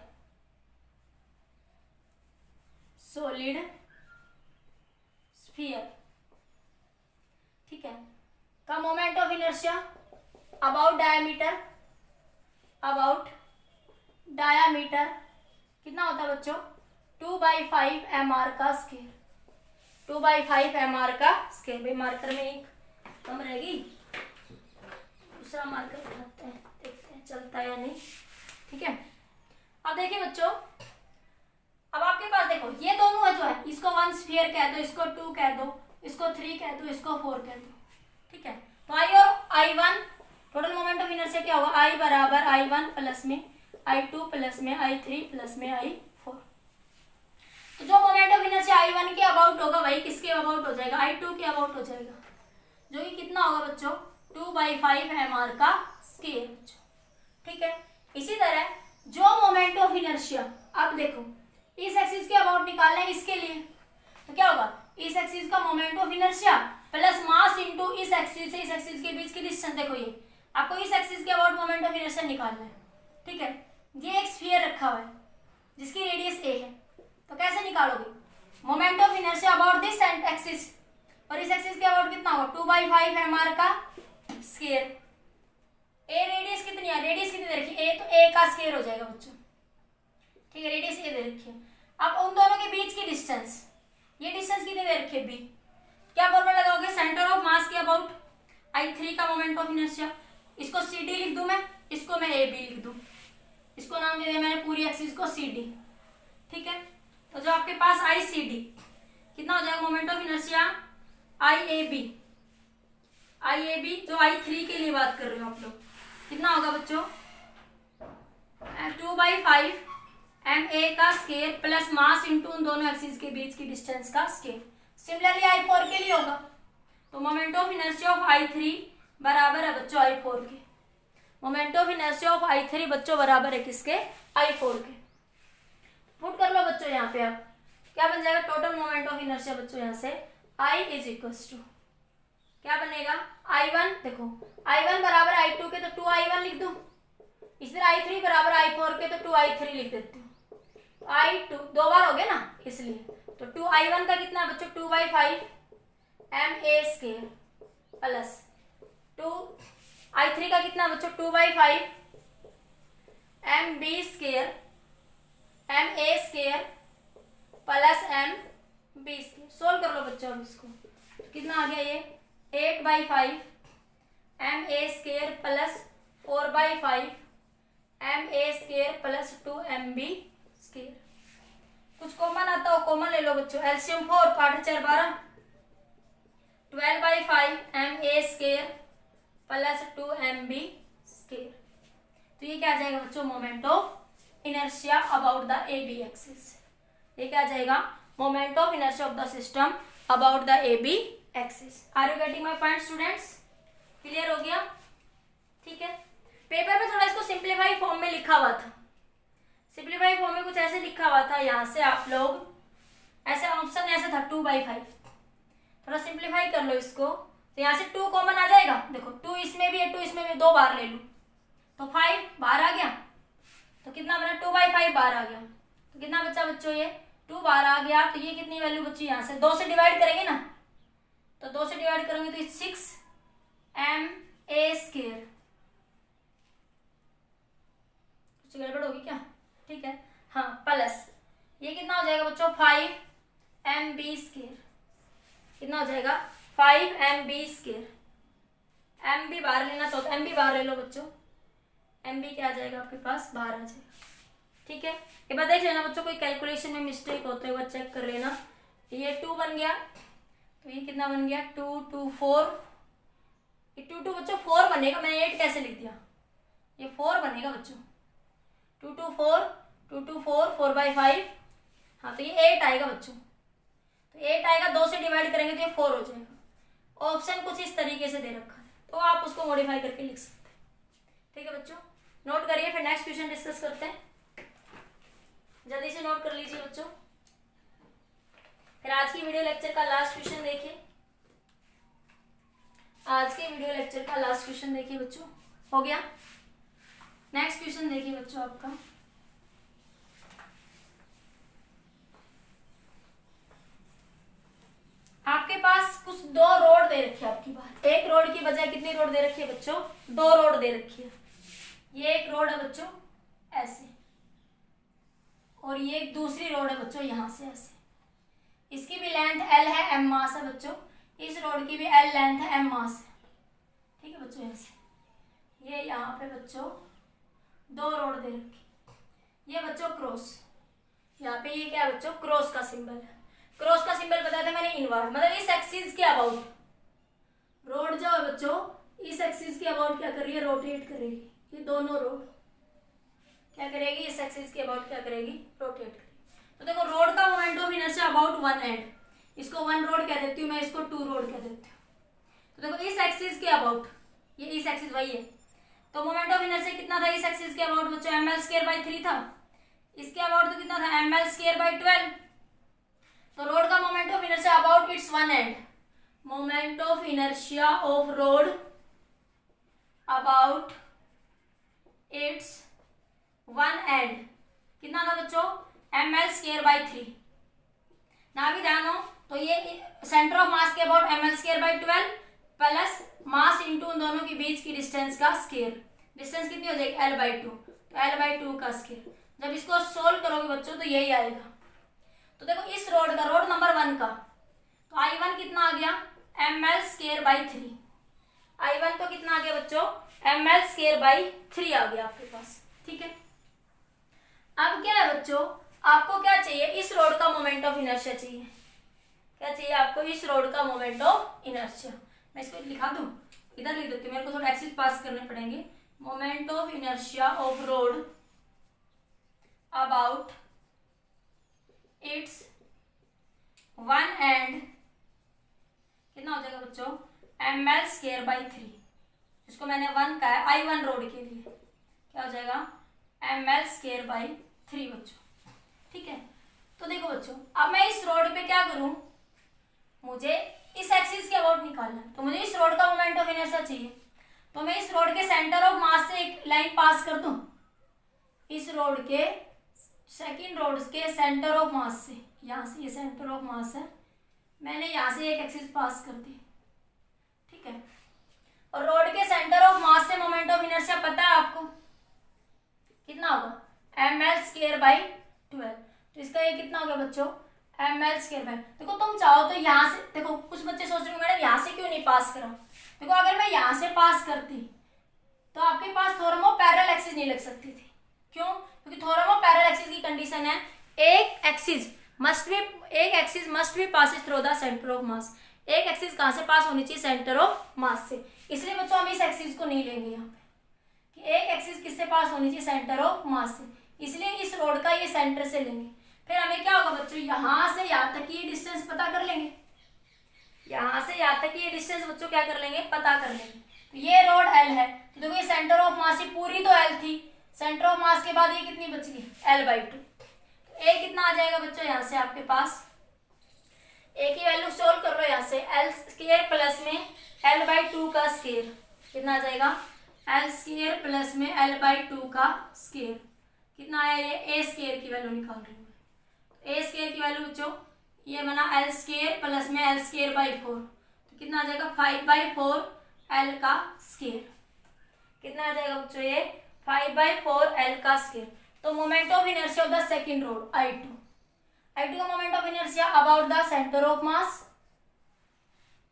सॉलिड स्फीयर, ठीक है, का moment of inertia about diameter, about diameter कितना होता है बच्चों, 2/5 mr का स्केयर, 2/5 mr का स्केयर। भाई मार्कर में एक कम रहेगी, दूसरा मार्कर उठाते हैं, देखते हैं चलता है या नहीं, ठीक है। अब देखिए बच्चों, अब आपके पास देखो ये दोनों है जो है, इसको 1 स्फीयर कह दो, इसको 2 कह दो, इसको 3 कह दो, इसको 4 कह दो, ठीक है। तो I और I1 total moment of inertia क्या होगा, I बराबर I1 प्लस में I2 प्लस में I3 प्लस में I4। तो जो मोमेंट ऑफ इनर्शिया I1 के अबाउट होगा वही किसके अबाउट हो जाएगा, I2 के अबाउट हो जाएगा, जो कि कितना होगा बच्चों, 2/5 mr का स्केयर बच्चों, ठीक है। इसी तरह जो मोमेंट ऑफ इनर्शिया, अब देखो इस एक्सिस के अबाउट निकालना है इसके लिए, तो क्या होगा, इस एक्सिस का moment of inertia plus mass into इस एक्सिस से इस एक्सिस के बीच की डिस्टेंस। देखो ये आपको इस एक्सिस के अबाउट मोमेंट ऑफ इनर्शिया निकालना है, ठीक है। ये एक स्फीयर रखा हुआ है जिसकी रेडियस a है, तो कैसे निकालोगे, moment of inertia about this axis और इस एक्सिस के अबाउट कितना होगा, 2/5 mr का स्केयर। a रेडियस कितनी है, रेडियस कितनी दे रखी है, a, तो a का स्केयर हो जाएगा बच्चों, ठीक है, रेडियस a दे रखी है। अब उन दोनों के बीच की डिस्टेंस, ये डिस्टेंस कितनी दे रखी है b, क्या फॉर्मूला लगाओगे, सेंटर ऑफ मास के अबाउट I3 का मोमेंट ऑफ इनर्शिया, इसको CD लिख दूं मैं, इसको मैं AB लिख दूं, इसको नाम दे दिया मैंने पूरी एक्सिस को CD, ठीक है। तो जो आपके पास ICD कितना हो जाएगा moment of inertia, IAB, IAB जो I3 के लिए बात कर रहे हो आप लोग, कितना होगा बच्चों, 2/5 ma का स्केयर प्लस मास इंटू उन दोनों एक्सिस के बीच की डिस्टेंस का स्केयर। सिमिलरली I4 के लिए होगा, तो moment of inertia of I3 बराबर है बच्चों I4 के, moment of inertia of I3 बच्चों बराबर है किसके, I4 के। पुट कर लो बच्चों यहाँ पे, आप क्या बन जाएगा, टोटल मोमेंट ऑफ इनर्शिया बच्चों यहाँ से I इज इक्वल्स टू क्या बनेगा, I1, देखो I1 बराबर I2 के तो 2I1 लिख दो, इस तरह I3 बराबर I4 के तो 2I3 लिख देती हूँ, I2 दो बार हो गया ना इसलिए, तो 2I1 का कितना बच्चों, 2/5 ma स्केयर प्लस 2I3 का कितना बच्चों, 2/5 mb square ma square plus mb square. Solve कर लो बच्चों अब इसको, तो कितना आ गया ये 8/5 ma square plus 4/5 ma square plus 2mb square. कुछ कॉमन आता हो कॉमन ले लो बच्चों, LCM 4 8 4 12, 12/5 ma square plus 2mb square. तो ये क्या आ जाएगा बच्चों, moment of inertia about the AB axis, ये क्या आ जाएगा, moment of inertia of the system about the AB axis. Are you getting my point students, clear हो गया, ठीक है। पेपर में थोड़ा इसको सिंप्लीफाई फॉर्म में लिखा हुआ था, सिंप्लीफाई फॉर्म में कुछ ऐसे लिखा हुआ था, यहाँ से आप लोग ऐसे ऑप्शन ऐसे था 2/5, थोड़ा सिंप्लीफाई कर लो इसको, तो यहाँ से 2 कॉमन आ जाएगा, देखो 2 इसमें भी है 2 इसमें भी, 2 बार ले लूं तो 5 बाहर आ गया, तो कितना बना 2/5 बाहर आ गया, तो कितना बच्चा बच्चों ये 2 बाहर आ गया, तो ये कितनी वैल्यू बच्ची, यहाँ से 2 से डिवाइड करेंगे ना, तो 2 से डिवाइड करेंगे तो 6 ma स्केयर, कुछ गड़बड़ होगी क्या, ठीक है, हाँ प्लस ये कितना हो जाएगा बच्चों 5 mb स्केयर, कितना हो जाएगा 5 mb स्केयर, mb बाहर लेना तो mb बाहर ले लो बच्चों, mb क्या आ जाएगा आपके पास, बाहर आ जाएगा, ठीक है। एक बार देख लेना बच्चों, कोई कैलकुलेशन में मिस्टेक होते हुए चेक कर लेना। ये 2 बन गया, तो ये कितना बन गया 2 2 4, ये 2 2 बच्चों 4 बनेगा, मैंने 8 कैसे लिख दिया, ये 4 बनेगा बच्चों, 2 2 4 2 2 4 4/5, हाँ तो ये 8 आएगा बच्चों, तो 8 आएगा, 2 से डिवाइड करेंगे तो ये 4 हो जाएगा। ऑप्शन कुछ इस तरीके से दे रखा है, तो आप उसको मॉडिफाई करके लिख सकते हैं। ठीक है बच्चों, नोट करिए, फिर नेक्स्ट क्वेश्चन डिस्कस करते हैं। जल्दी से नोट कर लीजिए बच्चों। फिर आज की वीडियो लेक्चर का लास्ट क्वेश्चन देखिए। आज के वीडियो लेक्चर का लास्ट क्वेश्चन देखिए बच्चों, हो गया। नेक्स्ट क्वेश्चन देखिए बच्चों आपका, आपके पास कुछ दो रोड दे रखी है आपकी बात। एक रोड की बजाय कितनी रोड दे रखी है बच्चों? दो रोड दे रखी है। ये एक रोड है बच्चों ऐसे, और ये एक दूसरी रोड है बच्चों यहां से ऐसे। इसकी भी लेंथ L है, M मास है बच्चों। इस रोड की भी L लेंथ है, M मास है। ठीक है बच्चों, ऐसे ये यहाँ पे बच्चों दो रोड दे रखी। ये बच्चों क्रॉस, यहाँ पे ये क्या है बच्चों? क्रॉस का सिंबल है। क्रॉस का सिंबल बताया था मैंने इनवर्ड, मतलब इस एक्सिस के अबाउट रोड जो है बच्चों, इस एक्सिस के अबाउट क्या कर रही है? रोटेट करेगी। ये दोनों रोड क्या करेगी? इस एक्सिस के अबाउट क्या करेगी? रोटेट करेगी। तो देखो रोड का moment of inertia about one and, इसको वन रोड कह देती हूँ मैं, इसको टू रोड कह देती हूँ। तो देखो इस एक्सिस के अबाउट, ये इस एक्सिस वही है, तो मोमेंट ऑफ इनर्शिया कितना था इस एक्सिस के अबाउट बच्चों? ml²/3 था। इसके अबाउट तो कितना था? ml²/12। तो रोड का moment of inertia about it's one and, moment of inertia of road about it's one and कितना था बच्चों? ml²/3। ना भी ध्यान हो तो ये सेंटर ऑफ मास के about ml²/12 plus mass into उन दोनों के बीच की डिस्टेंस का स्क्वायर। डिस्टेंस कितनी हो जाएगी? L/2। तो L/2 का स्क्वायर। जब इसको सोल्व करोगे बच्चों तो यही आएगा। तो देखो इस रोड का, रोड नंबर 1 का, तो I1 कितना आ गया? ml²/3। I1 तो कितना आ गया बच्चों? ml²/3 आ गया आपके पास। ठीक है, अब क्या है बच्चों, आपको क्या चाहिए? इस रोड का मोमेंट ऑफ इनर्शिया चाहिए। क्या चाहिए आपको? इस रोड का मोमेंट ऑफ इनर्शिया। मैं इसको लिखा दूं, इधर लिख देती हूँ, मेरे को थोड़ा एक्सिस पास करने पड़ेंगे। Moment of inertia of road about it's one and कितना हो जाएगा बच्चों? ml²/3। इसको मैंने 1 का है, I1 रोड के लिए क्या हो जाएगा? ml²/3 बच्चों। ठीक है, तो देखो बच्चों, अब मैं इस रोड पे क्या करूं? मुझे इस एक्सिस के अबाउट निकालना है, तो मुझे इस रोड का मोमेंट ऑफ इनर्शिया चाहिए। तो मैं इस रोड के सेंटर ऑफ मास से एक लाइन पास कर दूं। इस रोड के सेकंड रोड के सेंटर ऑफ मास से, यहाँ से ये सेंटर ऑफ मास है, मैंने यहाँ से एक एक्सिस पास कर दी। ठीक है, और रोड के सेंटर ऑफ मास से मोमेंट ऑफ इनर्शिया पता है आपको कितना होगा? ml²/12। तो इसका ये कितना हो गया बच्चों? ml²/। देखो तुम चाहो तो यहाँ से, देखो कुछ बच्चे सोच रहे हो मैडम यहाँ से क्यों नहीं पास करा। देखो अगर मैं यहाँ से पास करती तो आपके पास थोरमो पैरेलल एक्सिस नहीं लग सकती थी। क्यों? क्योंकि थोरमो पैरेलल एक्सिस की कंडीशन है एक axis must be passes through the centre of मास। एक एक्सिस कहाँ से पास होनी चाहिए? सेंटर ऑफ मास से। इसलिए बच्चों हम इस एक्सिस को नहीं लेंगे यहाँ पे, कि एक एक्सिस किससे पास होनी चाहिए? सेंटर ऑफ मास से। इसलिए इस रोड का ये सेंटर से लेंगे। फिर हमें क्या होगा बच्चों? यहाँ से यहाँ तक ये डिस्टेंस पता कर लेंगे। यहाँ से यहाँ तक ये डिस्टेंस बच्चों क्या कर लेंगे? पता कर लेंगे। तो ये रोड L है, तो देखो ये सेंटर ऑफ मास ही पूरी तो L थी, सेंटर ऑफ मास के बाद ये कितनी बच गई? L/2। तो A कितना आ जाएगा बच्चों? यहाँ से आपके पास A की वैल्यू सोल्व कर लो। यहाँ से L² प्लस में L/2 का स्क्वायर कितना आ जाएगा? L² प्लस में L/2 का स्क्वायर कितना आया? ये A² की वैल्यू निकाल रही हूँ। A² की वैल्यू बच्चों ये बना L² प्लस में L²/4, तो कितना आ जाएगा? 5/4 L का स्क्वायर। कितना आ जाएगा बच्चों? ये 5/4 L का स्क्वायर। तो moment of inertia of the second rod I2 का moment of inertia about the centre of mass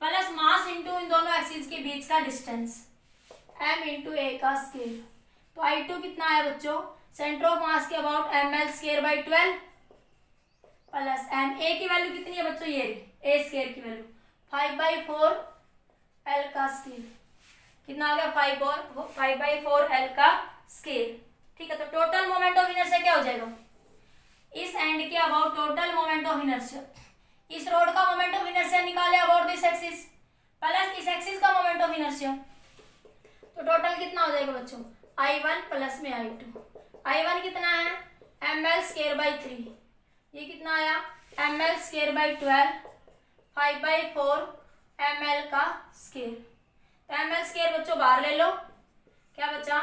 plus mass into इन दोनों एक्सिस के बीच का डिस्टेंस m इंटू A का स्क्वायर। तो I2 कितना है बच्चों? सेंटर ऑफ मास के about ml²/12 plus m। A की वैल्यू कितनी है बच्चों? ये A² की वैल्यू 5/4 L का स्क्वायर कितना आ गया? 5/4 L का स्क्वायर। ठीक है, तो टोटल मोमेंट ऑफ इनर्शिया क्या हो जाएगा? इस एंड के about total moment of inertia, इस रोड का मोमेंट ऑफ इनर्शिया निकाले अबाउट दिस एक्सिस प्लस इस एक्सिस का मोमेंट ऑफ इनर्शिया। तो टोटल कितना हो जाएगा बच्चों, I1 प्लस में I2। I1 कितना है ml²/3, ये कितना आया ml²/12, 5/4 ml का स्केयर। तो ml² बच्चों बाहर ले लो, क्या बचा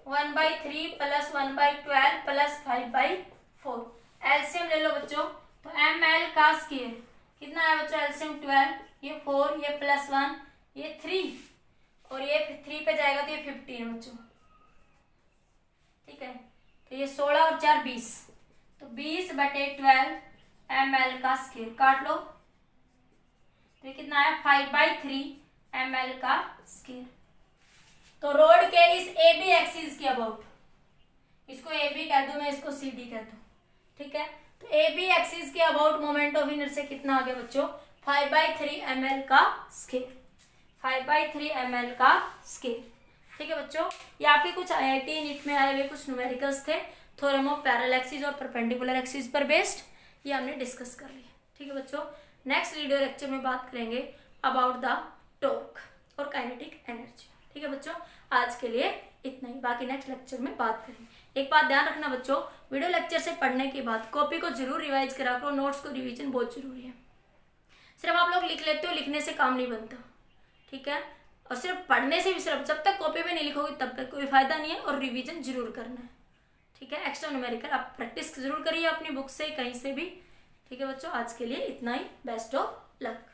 1/3 प्लस 1/12 प्लस 5/4। एलसीएम ले लो बच्चों, तो ml का स्केयर कितना है बच्चों, एलसीएम 12, ये 4, ये +1, ये 3 और ये 3 पे जाएगा तो ये 15 बच्चों, ठीक है। तो ये 16 और 4 20, तो 20/12 ml का स्केयर काट लो, तो ये कितना है 5/3 ml का स्केयर। तो रोड के इस ए बी एक्सिस के अबाउट, इसको ए बी कह दूं मैं, इसको सी डी कह दूं, ठीक है। तो ए बी एक्सिस के अबाउट मोमेंट ऑफ इनर्शिया कितना आ गया बच्चों, 5/3 ml का स्केयर, 5/3 ml का स्केयर, ठीक है बच्चों। ये आपके कुछ IIT नीट में आए हुए कुछ न्यूमेरिकल्स थे, थ्योरम ऑफ पैरेलल एक्सिस और परपेंडिकुलर एक्सिस पर बेस्ड, ये हमने डिस्कस कर लिया, ठीक है बच्चों। नेक्स्ट वीडियो लेक्चर में बात करेंगे अबाउट द टॉर्क और काइनेटिक एनर्जी, ठीक है बच्चों। आज के लिए इतना ही, बाकी नेक्स्ट लेक्चर में बात करेंगे। एक बात ध्यान रखना बच्चों, वीडियो लेक्चर से पढ़ने के बाद कॉपी को जरूर रिवाइज करा करो, नोट्स को रिवीजन बहुत जरूरी है। सिर्फ आप लोग लिख लेते हो, लिखने से काम नहीं बनता, ठीक है। और सिर्फ पढ़ने से भी, सिर्फ जब तक कॉपी पे नहीं लिखोगे तब तक कोई फायदा नहीं है, और रिवीजन जरूर करना है, ठीक है। एक्स्ट्रा न्यूमेरिकल आप प्रैक्टिस जरूर करिए अपनी बुक से, कहीं से भी, ठीक है बच्चों। आज के लिए इतना ही, बेस्ट ऑफ लक।